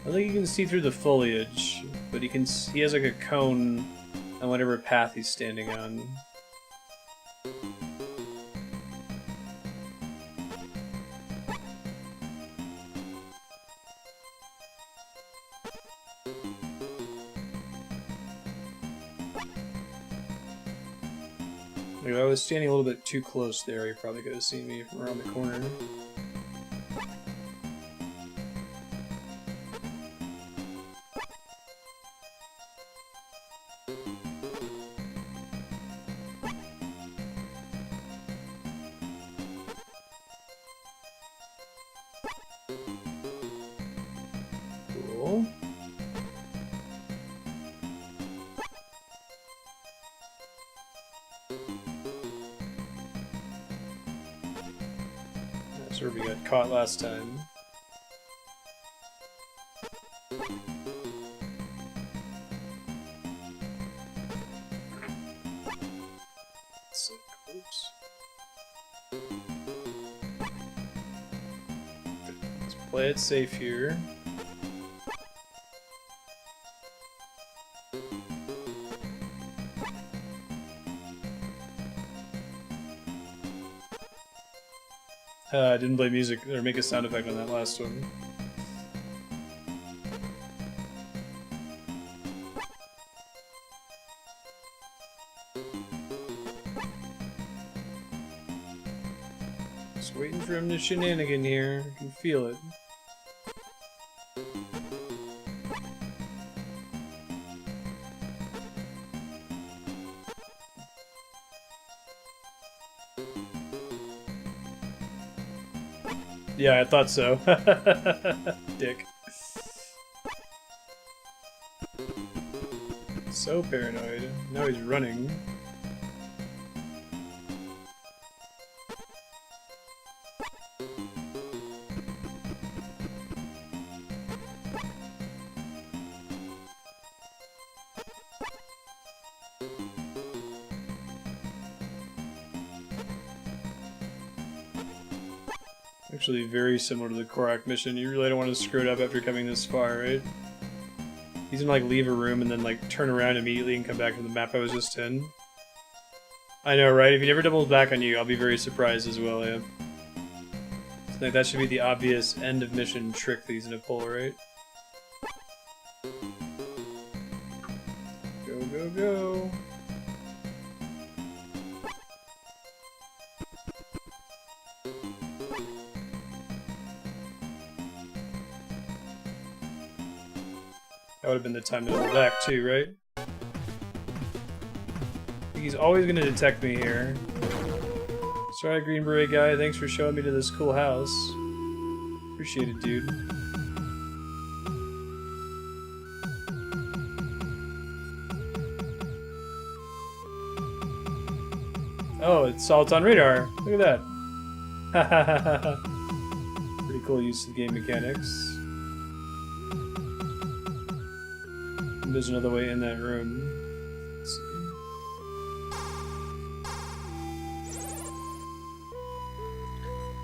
S1: I think you can see through the foliage, but he has like a cone on whatever path he's standing on. Like, if I was standing a little bit too close there, he probably could have seen me from around the corner. Cool. That's where we got caught last time. Oops. Let's play it safe here. I didn't play music or make a sound effect on that last one. Just waiting for him to shenanigan here. I can feel it. Yeah, I thought so. Dick. So paranoid. Now he's running. Actually very similar to the Korak mission. You really don't want to screw it up after coming this far, right? He's gonna like leave a room and then like turn around immediately and come back to the map I was just in. I know, right? If he never doubles back on you, I'll be very surprised as well, yeah. So, like, that should be the obvious end of mission trick that he's gonna pull, right? Go, go, go! That would have been the time to double back too, right? I think he's always going to detect me here. Sorry, Green Beret guy. Thanks for showing me to this cool house. Appreciate it, dude. Oh, it's Assault on Radar. Look at that. Pretty cool use of game mechanics. There's another way in that room. Let's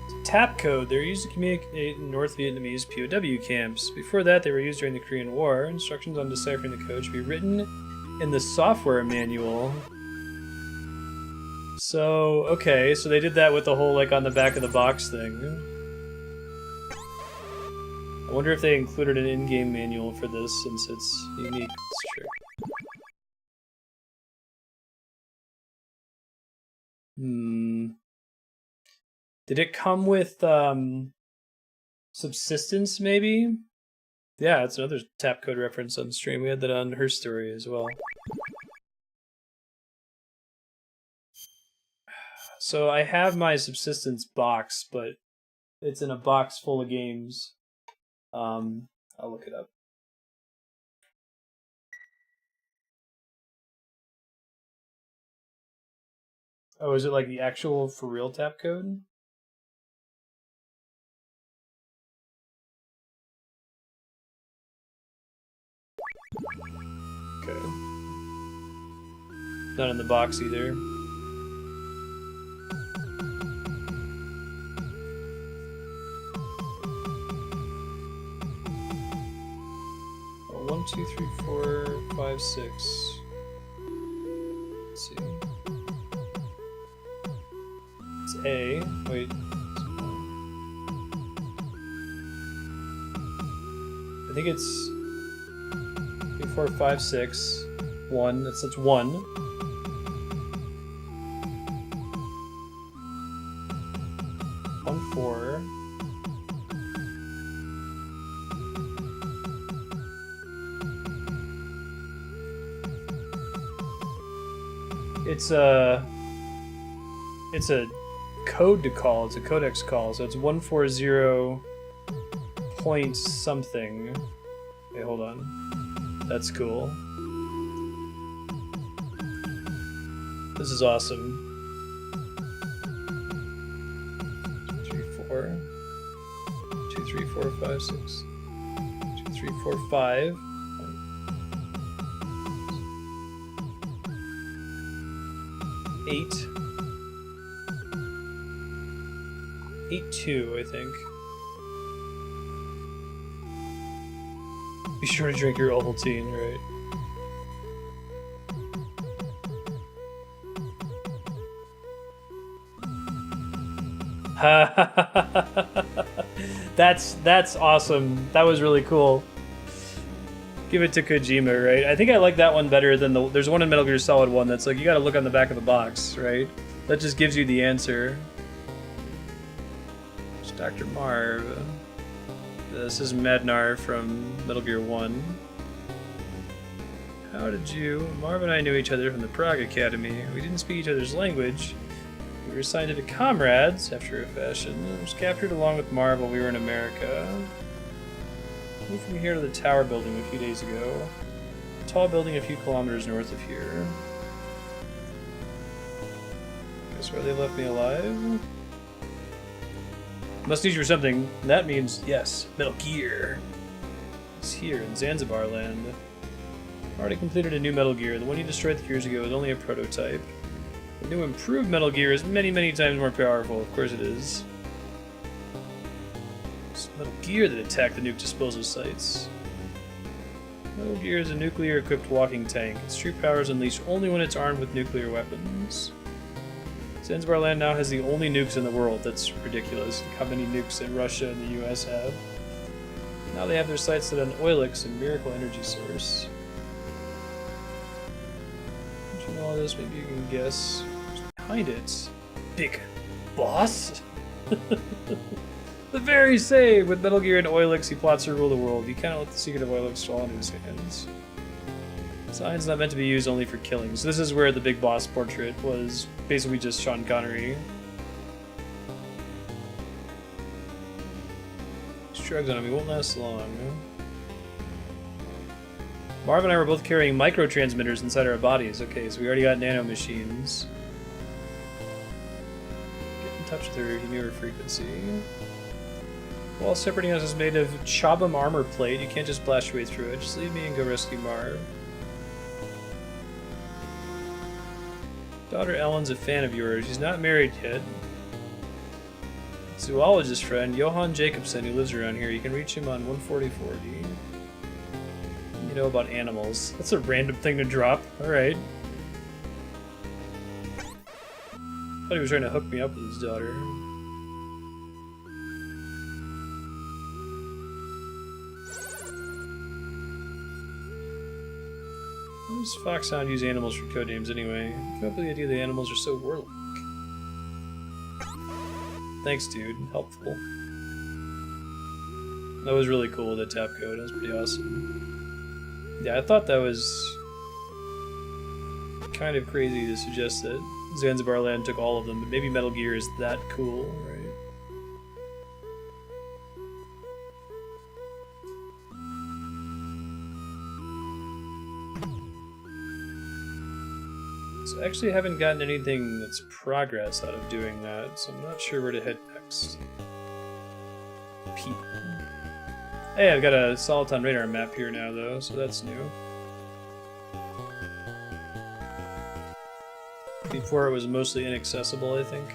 S1: see. Tap code. They're used to communicate in North Vietnamese POW camps. Before that, they were used during the Korean War. Instructions on deciphering the code should be written in the software manual. So, okay, so they did that with the whole, like, on the back of the box thing. I wonder if they included an in-game manual for this since it's unique. This trick. Did it come with subsistence, maybe? Yeah, it's another tap code reference on stream. We had that on her story as well. So I have my subsistence box, but it's in a box full of games. I'll look it up. Oh, is it like the actual for real tap code? Okay. Not in the box either. Oh, 1, 2, 3, 4, 5, 6. Let's see. It's A. Wait. I think it's 3, 4, 5, 6. 1. That's 1. 1, 4. It's a code to call. It's a codex call, so it's 140 point something. Okay, hold on. That's cool. This is awesome. 3, 4. 2, 3, 4, 5, 6. 2, 3, 4, 5. 8. 8, 2, I think. Be sure to drink your Ovaltine, right? That's awesome. That was really cool. Give it to Kojima, right? I think I like that one better than there's one in Metal Gear Solid 1 that's like, you gotta look on the back of the box, right? That just gives you the answer. It's Dr. Marv. This is Madnar from Metal Gear 1. How did you... Marv and I knew each other from the Prague Academy. We didn't speak each other's language. We were assigned to be comrades, after a fashion. I was captured along with Marv while we were in America. Moved from here to the tower building a few days ago. A tall building a few kilometers north of here. Guess where they left me alive? Must need you for something. That means, yes, Metal Gear. It's here in Zanzibar land. Already completed a new Metal Gear. The one you destroyed 3 years ago is only a prototype. The new improved Metal Gear is many, many times more powerful. Of course it is. It's Metal Gear that attacked the nuke disposal sites. Metal Gear is a nuclear-equipped walking tank. Its true power is unleashed only when it's armed with nuclear weapons. Zanzibar land now has the only nukes in the world. That's ridiculous. How many nukes that Russia and the US have. Now they have their sights set on Oilix, a miracle energy source. Don't you know all this? Maybe you can guess. Who's behind it? Big boss? The very same! With Metal Gear and Oilix, he plots to rule the world. You cannot let the secret of Oilix fall into his hands. Sign's not meant to be used only for killing. So this is where the big boss portrait was basically just Sean Connery. These drugs on him, he won't last long. Marv and I were both carrying microtransmitters inside our bodies. Okay, so we already got nanomachines. Get in touch with her, he knew her frequency. The wall separating us is made of Chabam armor plate. You can't just blast your way through it. Just leave me and go rescue Marv. Daughter Ellen's a fan of yours. She's not married yet. Zoologist friend, Johan Jacobson, who lives around here. You can reach him on 14040. You know about animals. That's a random thing to drop. Alright. Thought he was trying to hook me up with his daughter. Does Foxhound use animals for code names anyway? I come up with the idea that animals are so warlike. Thanks, dude. Helpful. That was really cool, the tap code. That was pretty awesome. Yeah, I thought that was kind of crazy to suggest that Zanzibar Land took all of them, but maybe Metal Gear is that cool, right? So I actually haven't gotten anything that's progress out of doing that, so I'm not sure where to head next. People. Hey, I've got a Soliton radar map here now, though, so that's new. Before it was mostly inaccessible, I think.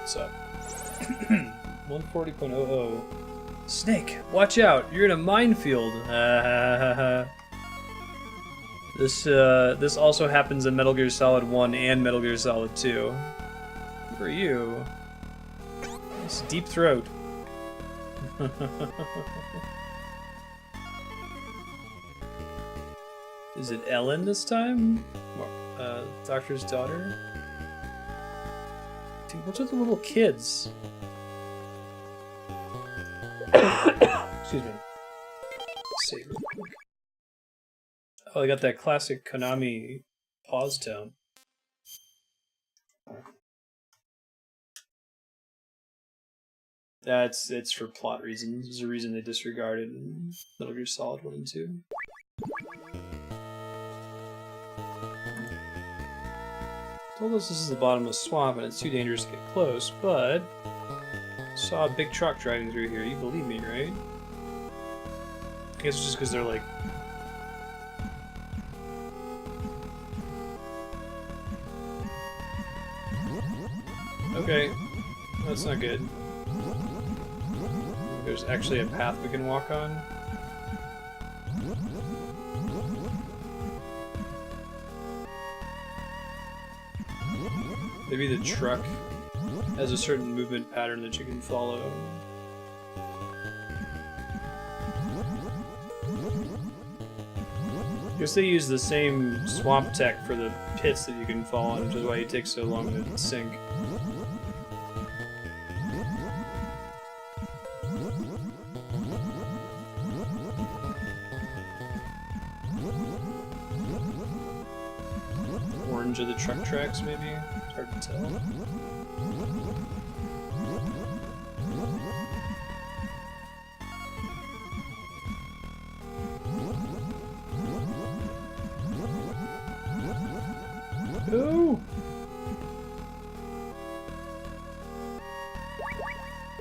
S1: What's up? 140.00. Snake, watch out! You're in a minefield. This also happens in Metal Gear Solid 1 and Metal Gear Solid 2. For you. It's Deep Throat. Is it Ellen this time? Doctor's daughter? Dude, what's with the little kids? Excuse me. Save real quick. Oh, I got that classic Konami pause tone. It's for plot reasons. There's a reason they disregarded Metal Gear Solid 1 and 2. Told us this is the bottom of the swamp and it's too dangerous to get close, but saw a big truck driving through here. You believe me, right? I guess it's just because they're like... Okay, that's not good. There's actually a path we can walk on. Maybe the truck has a certain movement pattern that you can follow. I guess they use the same swamp tech for the pits that you can fall on, which is why it takes so long to sink. Orange of the truck tracks, maybe? It's hard to tell. No!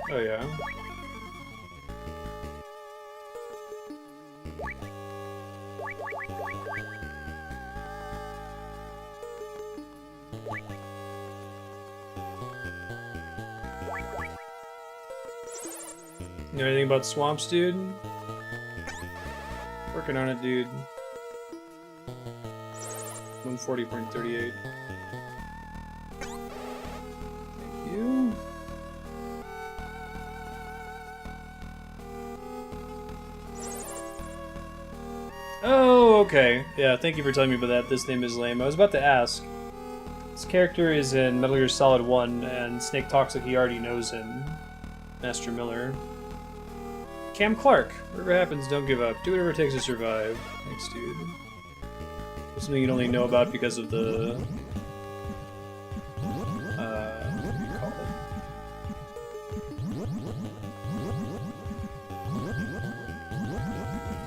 S1: Oh yeah. You know anything about swamps, dude? Working on it, dude. 140.38. Thank you. Oh, okay. Yeah, thank you for telling me about that. This name is lame. I was about to ask. This character is in Metal Gear Solid 1, and Snake talks like he already knows him. Master Miller. Cam Clark. Whatever happens, don't give up. Do whatever it takes to survive. Thanks, dude. Something you'd only know about because of the... what do you call it?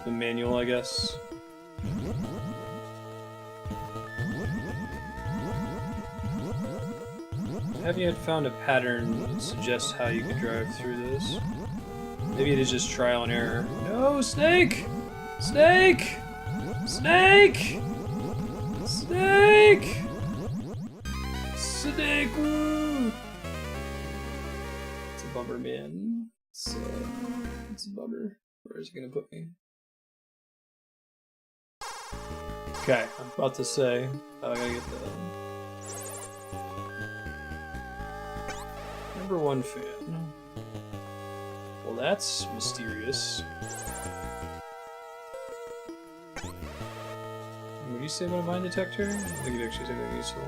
S1: The manual, I guess. Haven't yet found a pattern that suggests how you could drive through this. Maybe it is just trial and error. No, Snake! Snake! Snake! Snake! Snake! Woo! It's a bummer, man. It's a bummer. Where is it gonna put me? Okay, I'm about to say. Oh, I gotta get the... Number 1 fan. Well, that's mysterious. What do you say about a mine detector? I think it'd actually take that useful.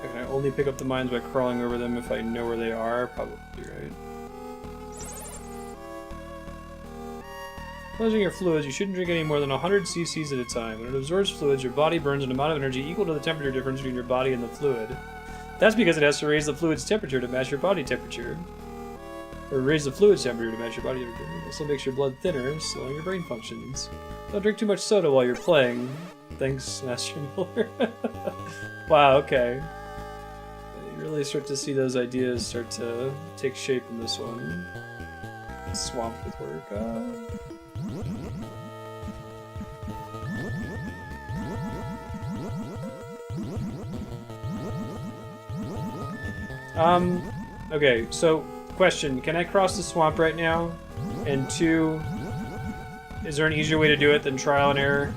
S1: Can I only pick up the mines by crawling over them if I know where they are? Probably, right? Cleansing your fluids, you shouldn't drink any more than 100 cc's at a time. When it absorbs fluids, your body burns an amount of energy equal to the temperature difference between your body and the fluid. That's because it has to raise the fluid's temperature to match your body temperature. Or raise the fluid's temperature to match your body temperature. This will make your blood thinner, slowing your brain functions. Don't drink too much soda while you're playing. Thanks, Master Miller. Wow, okay. You really start to see those ideas start to take shape in this one. Swamped with work. Okay, so, question, can I cross the swamp right now? And 2, is there an easier way to do it than trial and error?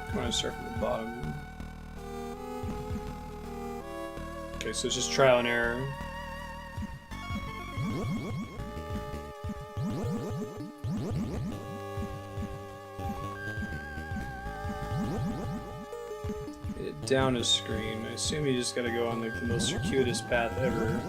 S1: I'm gonna start from the bottom. Okay, so it's just trial and error. Down a screen. I assume you just gotta go on like the most circuitous path ever.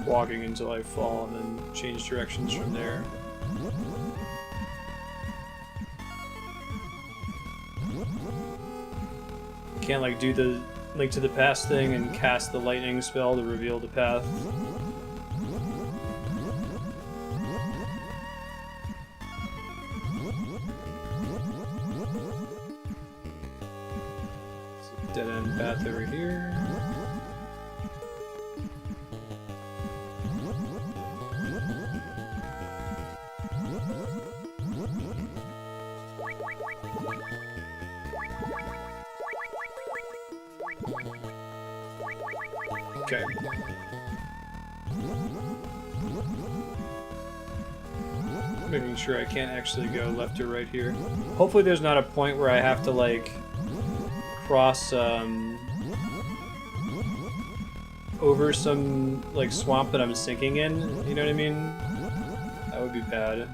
S1: Walking until I fall and then change directions from there. Can't like do the link to the past thing and cast the lightning spell to reveal the path. It's a dead end path over here. Okay. Making sure I can't actually go left or right here. Hopefully there's not a point where I have to, like, cross, over some, like, swamp that I'm sinking in, you know what I mean? That would be bad.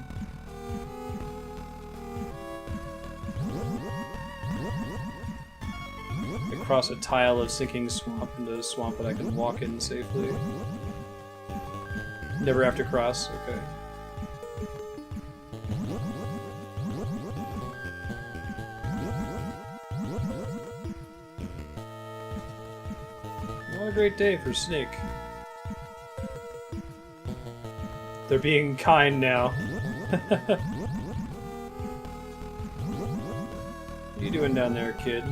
S1: Across a tile of sinking swamp into a swamp that I can walk in safely. Never have to cross, okay. What a great day for Snake. They're being kind now. What are you doing down there, kid?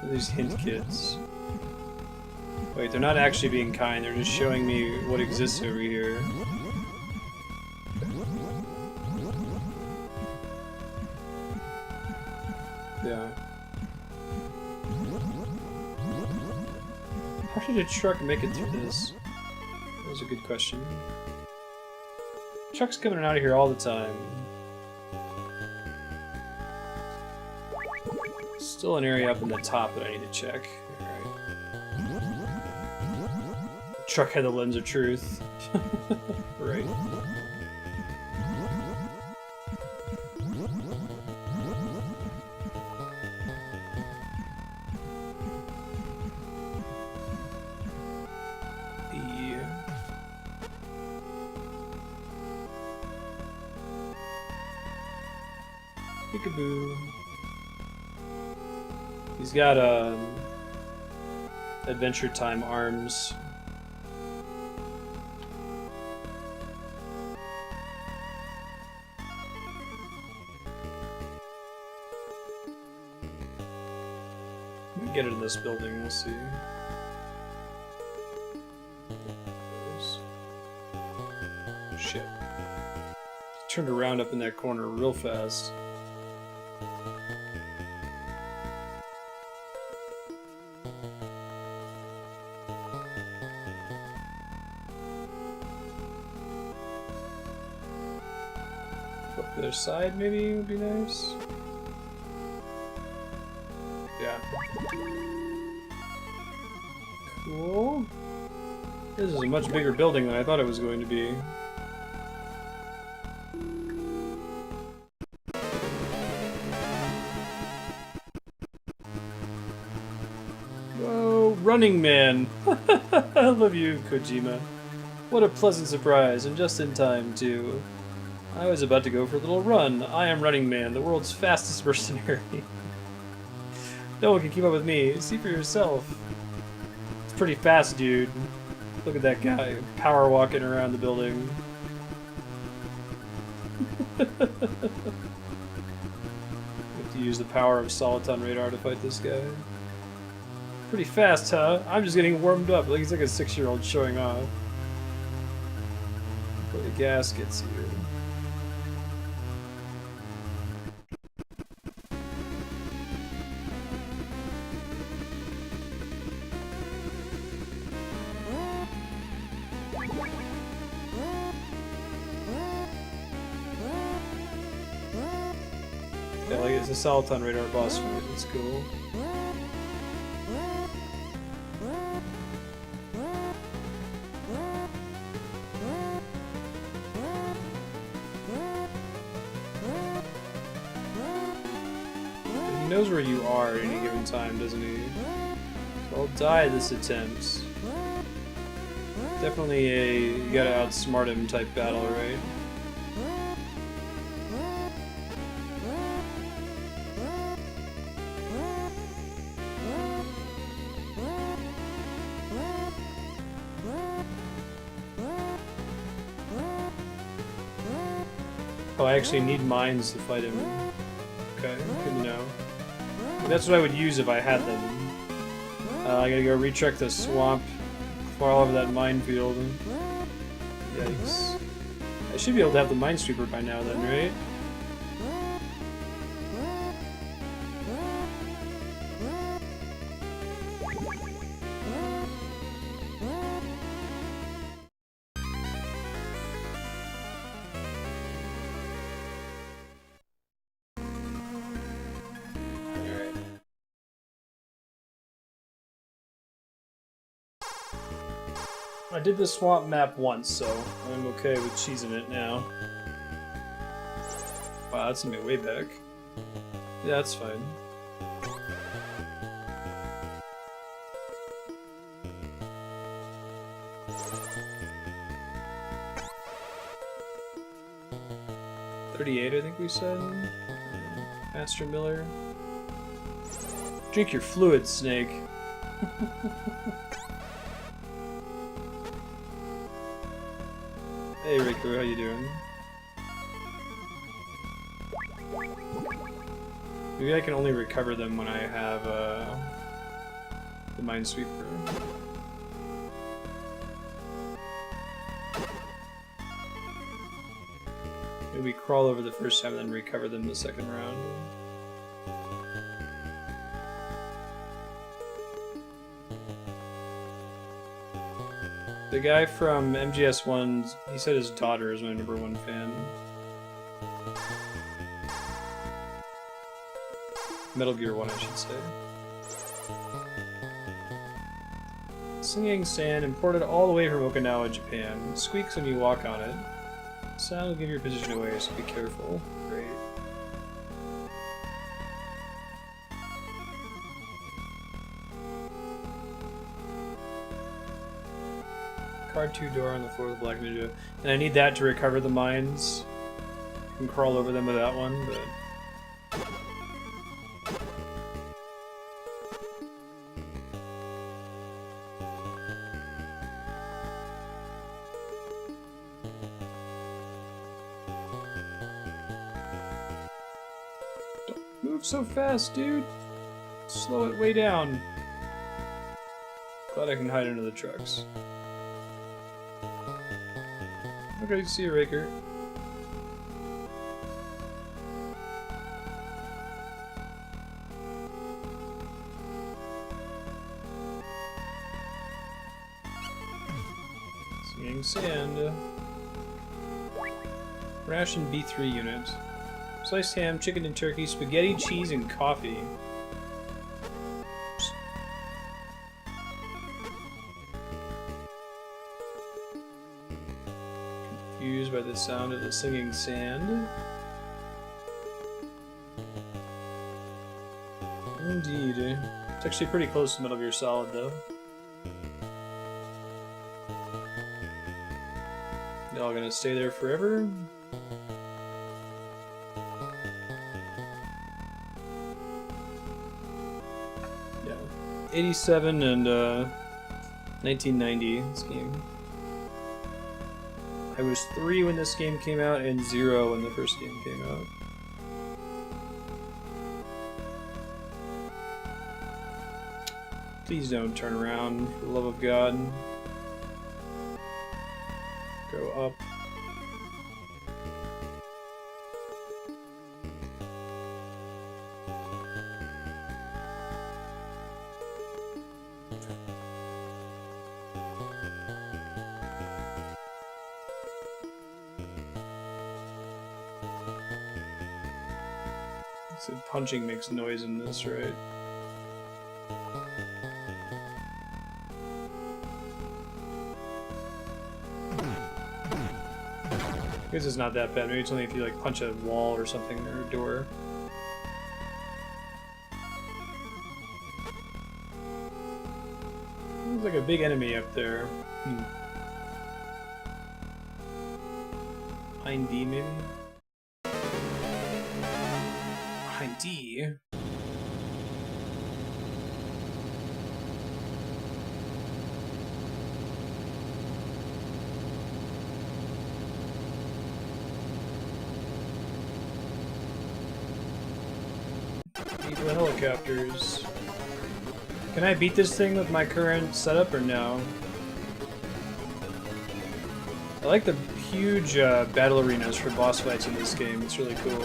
S1: These hint kids. Wait, they're not actually being kind, they're just showing me what exists over here. Yeah. How did a truck make it through this? That was a good question. Trucks coming out of here all the time. Still an area up in the top that I need to check. Alright. Truck had the lens of truth. Right. Peekaboo. He's got Adventure Time arms. Get it in this building, we'll see. shit. Turned around up in that corner real fast. Up the other side, maybe, would be nice. Yeah. Cool. This is a much bigger building than I thought it was going to be. Whoa, Running Man! I love you, Kojima. What a pleasant surprise, and just in time, too. I was about to go for a little run. I am Running Man, the world's fastest mercenary. No one can keep up with me. See for yourself. It's pretty fast, dude. Look at that guy, power walking around the building. Have to use the power of Soliton radar to fight this guy. Pretty fast, huh? I'm just getting warmed up. Like he's like a 6-year-old showing off. Put the gaskets here. Yeah, like it's a Soliton radar boss fight. It's cool. He knows where you are at any given time, doesn't he? So I'll die this attempt. Definitely a you gotta outsmart him type battle, right? Oh, I actually need mines to fight him. Okay, good to know. That's what I would use if I had them. I gotta go recheck the swamp, fall over that minefield. Yikes. I should be able to have the minesweeper by now then, right? I did the swamp map once, so I'm okay with cheesing it now. Wow, that's gonna be way back. Yeah, that's fine. $38, I think we said. Master Miller. Drink your fluid, Snake. Hey Riku, how you doing? Maybe I can only recover them when I have the minesweeper. Maybe crawl over the first time and then recover them the second round. The guy from MGS1, he said his daughter is my #1 fan. Metal Gear 1, I should say. Singing sand imported all the way from Okinawa, Japan. It squeaks when you walk on it. Sound will give your position away, so be careful. Great. Card 2 door on the floor of the Black Ninja. And I need that to recover the mines. I can crawl over them with that one, but... Don't move so fast, dude! Slow it way down. Glad I can hide under the trucks. Okay, see you, Raker. Singing sand. Ration B3 unit. Sliced ham, chicken and turkey, spaghetti, cheese, and coffee. Confused by the sound of the singing sand. Indeed. It's actually pretty close to Metal Gear Solid, though. Y'all gonna stay there forever? Yeah. 87 and 1990, this game. I was 3 when this game came out, and 0 when the first game came out. Please don't turn around, for the love of God. Go up. So punching makes noise in this, right? I guess it's not that bad. Maybe it's only if you like punch a wall or something or a door. There's like a big enemy up there. Behind D, maybe? Behind D? Evil helicopters. Can I beat this thing with my current setup or no? I like the huge battle arenas for boss fights in this game. It's really cool.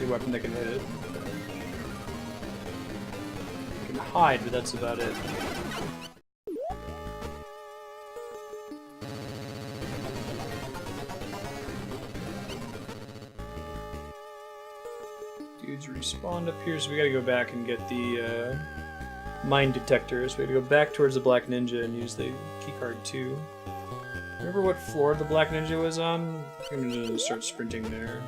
S1: Weapon that can hit it. I can hide, but that's about it. Dudes respawned up here, so we gotta go back and get the mine detector. So we gotta go back towards the Black Ninja and use the keycard 2. Remember what floor the Black Ninja was on? I'm gonna start sprinting there.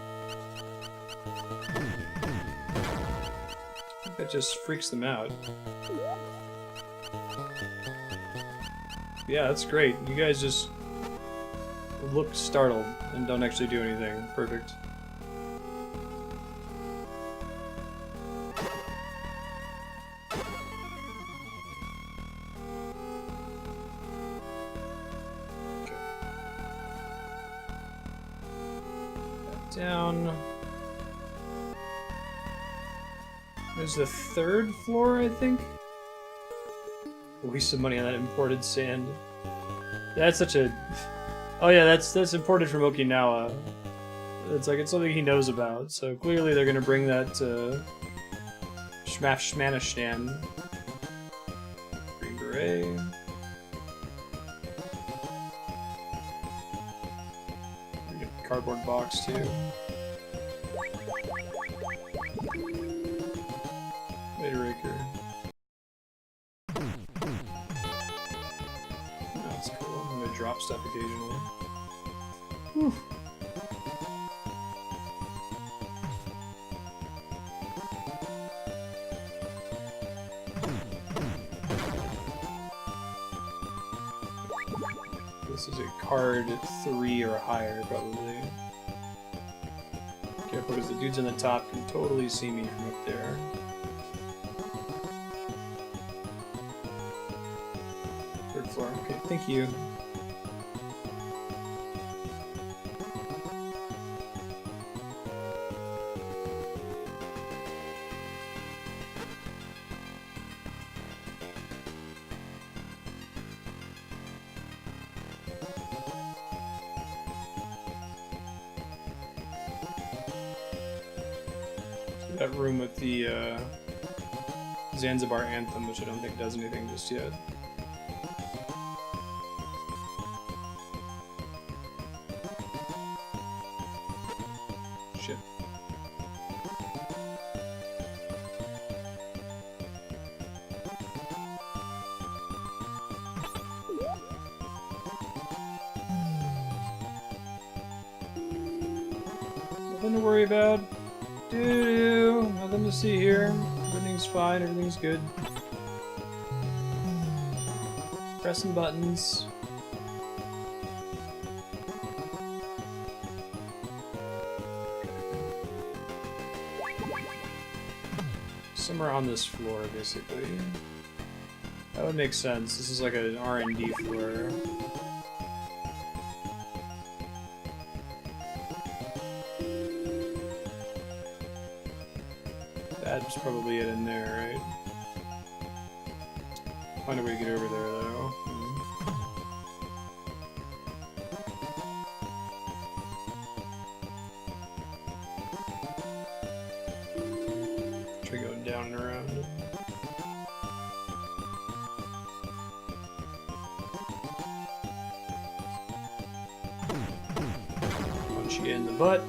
S1: That just freaks them out. Yeah, that's great. You guys just look startled and don't actually do anything. Perfect. Okay. Back down. There's the 3rd floor, I think? Waste some money on that imported sand. That's such a... Oh yeah, that's imported from Okinawa. It's like, it's something he knows about, so clearly they're gonna bring that to... Shmanistan. Green Beret. Get the cardboard box, too. Raker. That's cool. I'm gonna drop stuff occasionally. Whew. This is a card 3 or higher, probably. Careful, because the dudes on the top can totally see me from up there. Floor. Okay, thank you. That room with the Zanzibar anthem, which I don't think does anything just yet. Shit. Nothing to worry about. Doo-doo. Nothing to see here. Everything's fine, everything's good. Pressing buttons. Somewhere on this floor, basically. That would make sense. This is like an R&D floor. That's probably it in there, right? Find a way to get over there, though. Try going down and around. Punch you in the butt.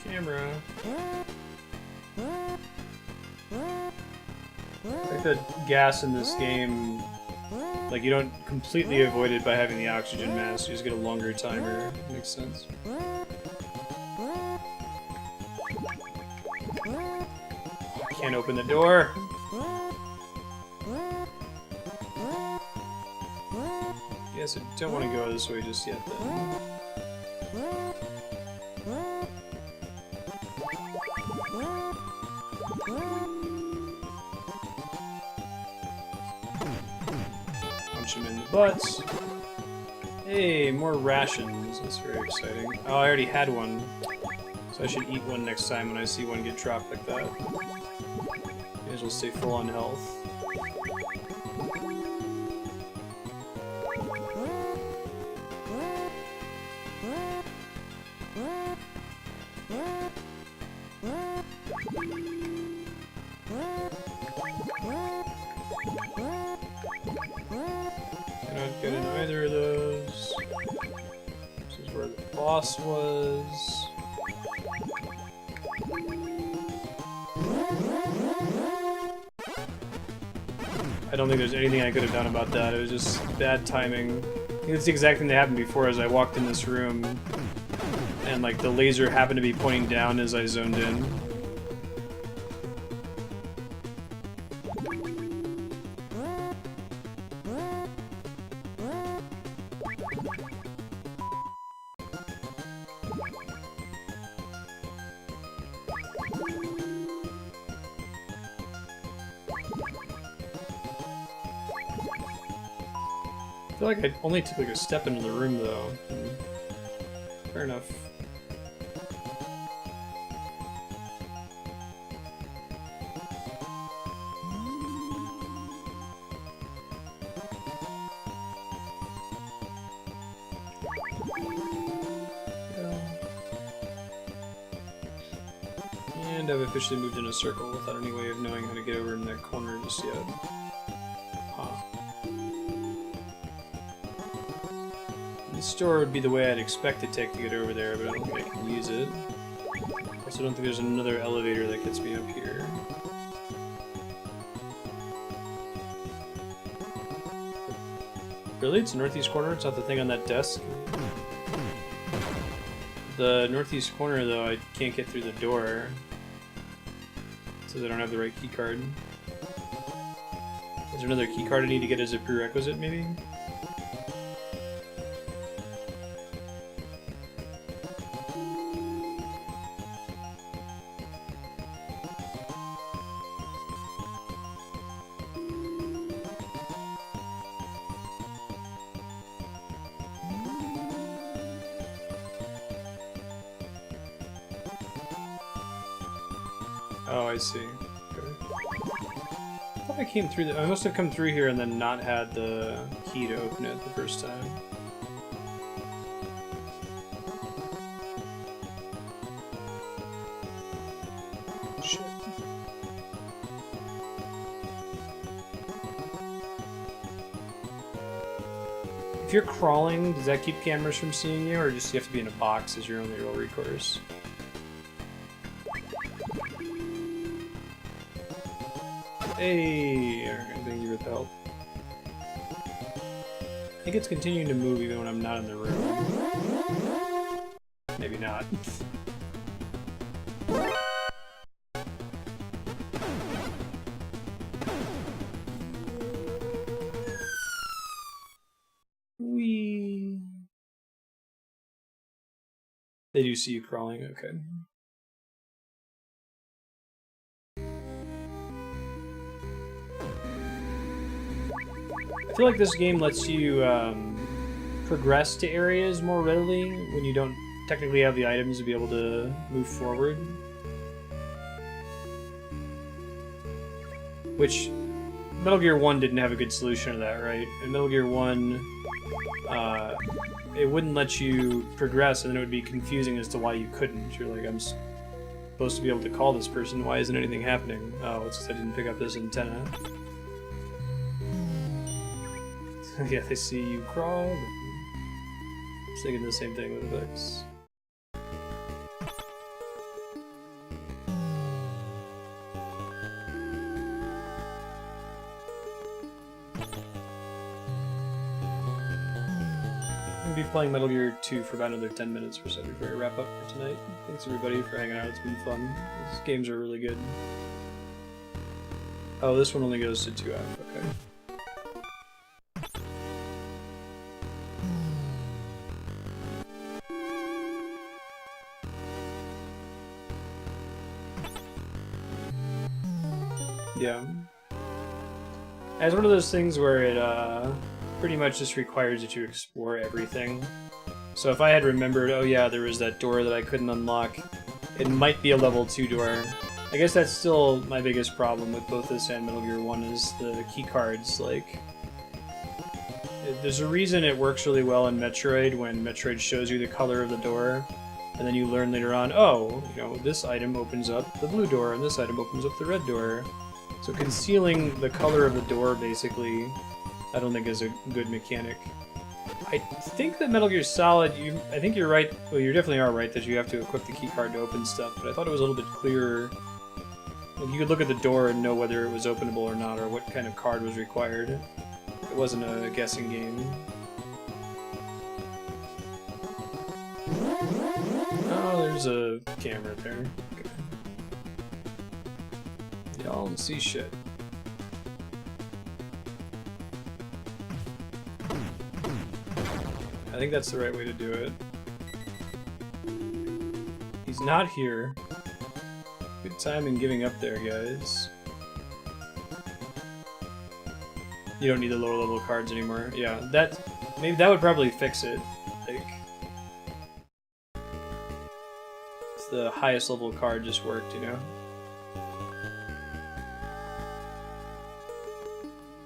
S1: Camera. Like the gas in this game, like you don't completely avoid it by having the oxygen mask, you just get a longer timer. Makes sense. I can't open the door. Guess I don't want to go this way just yet then. Punch him in the butts. Hey, more rations. That's very exciting. Oh, I already had one. So I should eat one next time when I see one get dropped like that. May as well stay full on health. Not good in either of those. This is where the boss was. I don't think there's anything I could have done about that. It was just bad timing. I think it's the exact thing that happened before as I walked in this room. And like the laser happened to be pointing down as I zoned in. I feel like I only took like a step into the room though. Fair enough. And I've officially moved in a circle without any way of knowing how to get over in that corner just yet. Huh. This door would be the way I'd expect to take to get over there, but I don't think I can use it. Also, I don't think there's another elevator that gets me up here. Really? It's the northeast corner? It's not the thing on that desk? The northeast corner, though, I can't get through the door. Because I don't have the right key card. Is there another key card I need to get as a prerequisite, maybe? Oh, I see. Okay. I thought I came through. I must have come through here and then not had the key to open it the first time. Shit. If you're crawling, does that keep cameras from seeing you, or just you have to be in a box as your only real recourse? Hey, thank you for the help. I think it's continuing to move even when I'm not in the room. Maybe not. Whee! They do see you crawling, okay. I feel like this game lets you progress to areas more readily when you don't technically have the items to be able to move forward. Which, Metal Gear 1 didn't have a good solution to that, right? In Metal Gear 1, it wouldn't let you progress, and then it would be confusing as to why you couldn't. You're like, I'm supposed to be able to call this person, why isn't anything happening? Oh, it's because I didn't pick up this antenna. Yeah, they see you crawl. I'm thinking the same thing with effects. I'm gonna be playing Metal Gear 2 for about another 10 minutes or so before I wrap up for tonight. Thanks everybody for hanging out, it's been fun. These games are really good. Oh, this one only goes to 2F, okay. Yeah. It's one of those things where it pretty much just requires you to explore everything. So if I had remembered, oh yeah, there was that door that I couldn't unlock, it might be a level 2 door. I guess that's still my biggest problem with both this and Metal Gear 1 is the key cards. Like, there's a reason it works really well in Metroid when Metroid shows you the color of the door, and then you learn later on, oh, you know, this item opens up the blue door and this item opens up the red door. So concealing the color of the door, basically, I don't think is a good mechanic. I think that Metal Gear Solid, I think you're right, well, you definitely are right that you have to equip the keycard to open stuff, but I thought it was a little bit clearer. Like, you could look at the door and know whether it was openable or not, or what kind of card was required. It wasn't a guessing game. Oh, there's a camera there. Okay. Y'all don't see shit. I think that's the right way to do it. He's not here. Good time in giving up there, guys. You don't need the lower level cards anymore. Yeah, maybe that would probably fix it. Like, if the highest level card just worked, you know?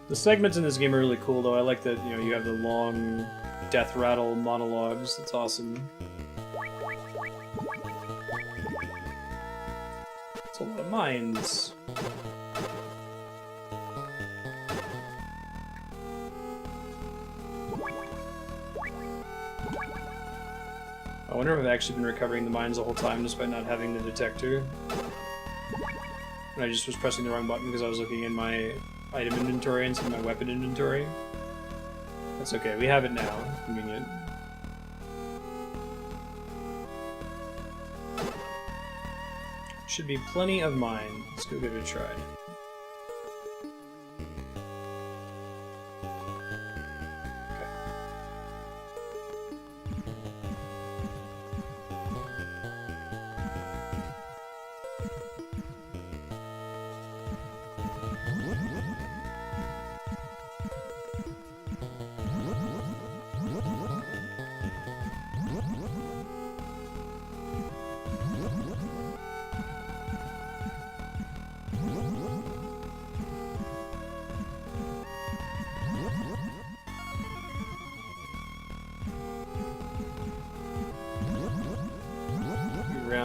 S1: The segments in this game are really cool, though. I like that, you know, you have the long death rattle monologues. That's awesome. It's a lot of mines. I wonder if I've actually been recovering the mines the whole time just by not having the detector. And I just was pressing the wrong button because I was looking in my item inventory instead of my weapon inventory. That's okay, we have it now. It's convenient. Should be plenty of mine. Let's go give it a try.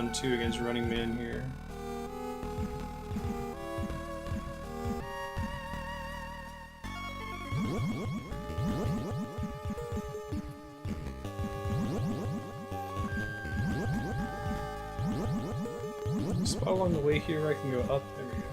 S1: 1-2 against Running Man here. Spot along the way here where I can go up. There we go.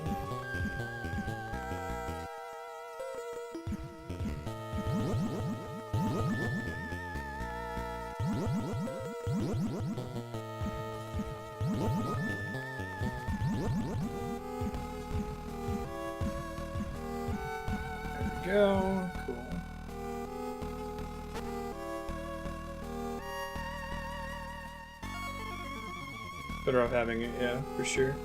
S1: Go. Cool. Better off having it, yeah, for sure.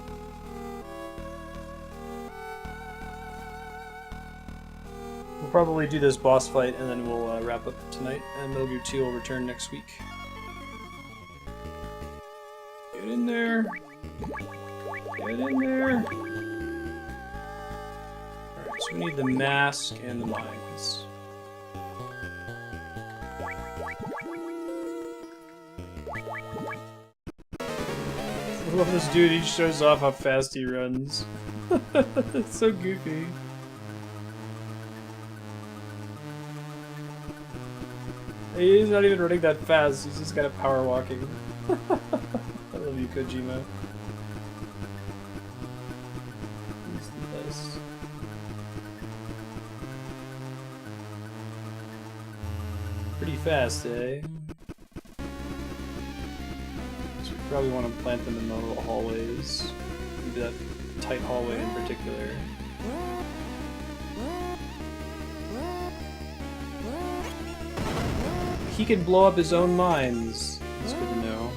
S1: We'll probably do this boss fight and then we'll wrap up tonight, and Metal Gear 2 will return next week. Get in there! Get in there! Alright, so we need the mask and the mines. I love this dude, he shows off how fast he runs. It's so goofy. He's not even running that fast, he's just kind of power walking. I love you, Kojima. He's the best. Pretty fast, eh? So we probably want to plant them in the little hallways. Maybe that tight hallway in particular. He can blow up his own mines. That's good to know.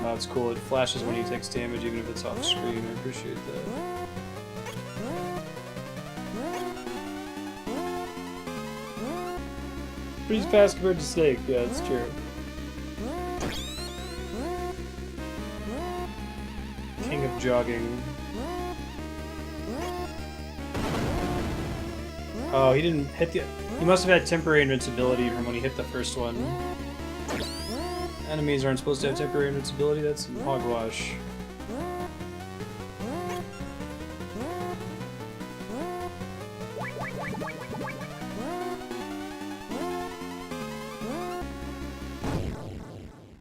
S1: Oh, it's cool. It flashes when he takes damage, even if it's off screen. I appreciate that. Pretty fast compared to Snake. Yeah, that's true. King of jogging. Oh, he didn't hit the... He must have had temporary invincibility from when he hit the first one. Enemies aren't supposed to have temporary invincibility, that's some hogwash.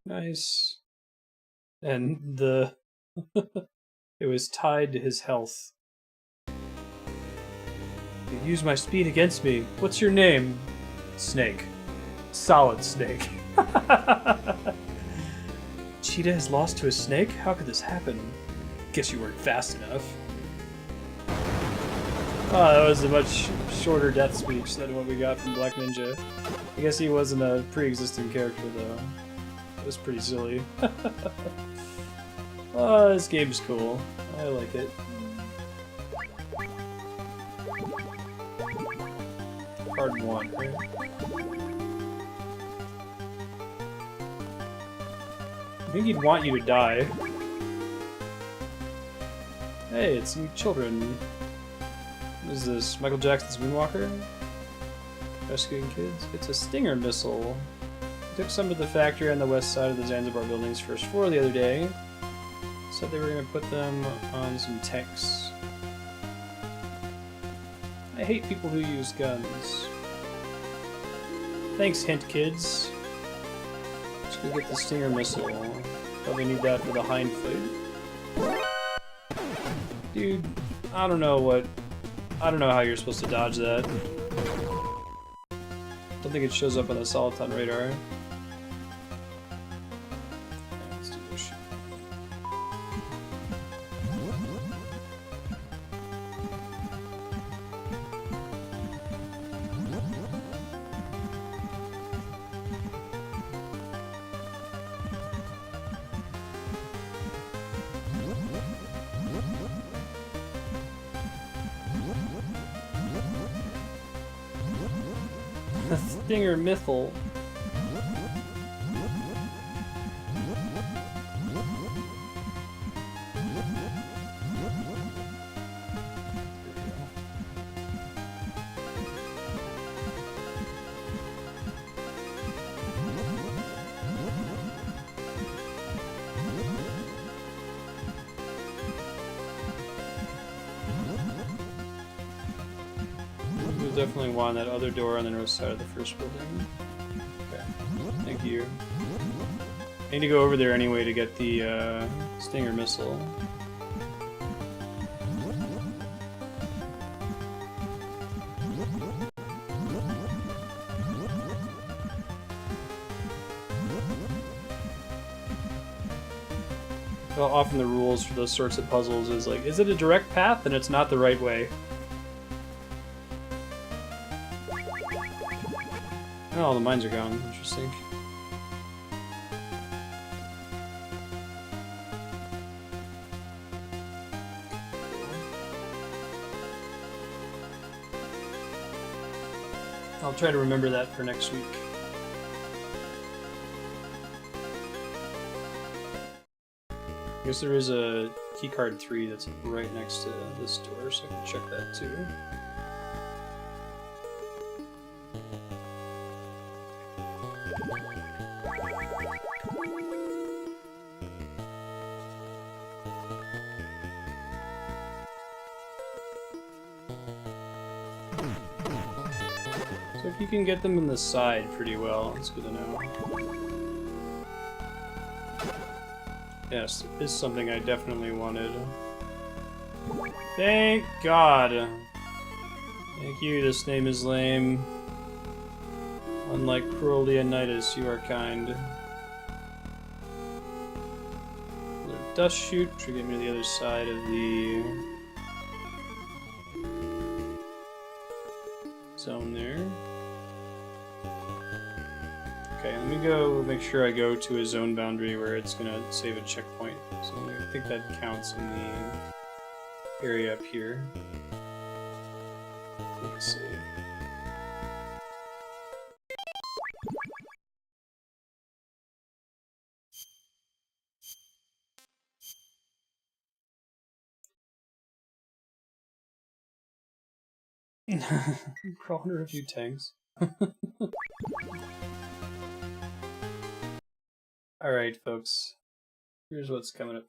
S1: Nice. And the... it was tied to his health. You use my speed against me. What's your name? Snake. Solid Snake. Cheetah has lost to a snake? How could this happen? Guess you weren't fast enough. Oh, that was a much shorter death speech than what we got from Black Ninja. I guess he wasn't a pre-existing character, though. It was pretty silly. Oh, this game's cool. I like it. Hard one, right? I think he'd want you to die. Hey, it's some children. What is this? Michael Jackson's Moonwalker? Rescuing kids? It's a Stinger missile. I took some to the factory on the west side of the Zanzibar building's first floor the other day. Said they were going to put them on some tanks. I hate people who use guns. Thanks, hint kids. Let's go get the Stinger missile. Probably need that for the hind fight. Dude, I don't know how you're supposed to dodge that. Don't think it shows up on the Soliton radar. Let's do this shit. The Stinger missile. definitely want that other door on the north side of the first building. Okay, thank you. I need to go over there anyway to get the Stinger missile. Well, often the rules for those sorts of puzzles is like, is it a direct path? Then it's not the right way. Oh, the mines are gone. Interesting. I'll try to remember that for next week. I guess there is a keycard 3 that's right next to this door, so I can check that too. So if you can get them in the side pretty well, it's good to know. Yes, it is something I definitely wanted. Thank God! Thank you, this name is lame. Unlike Cruel Leonidas, you are kind. Another dust chute, which will get me to the other side of the zone there. Okay, let me go make sure I go to a zone boundary where it's gonna save a checkpoint. So I think that counts in the area up here. Let's see. Crawling under a few tanks. Alright, folks. Here's what's coming up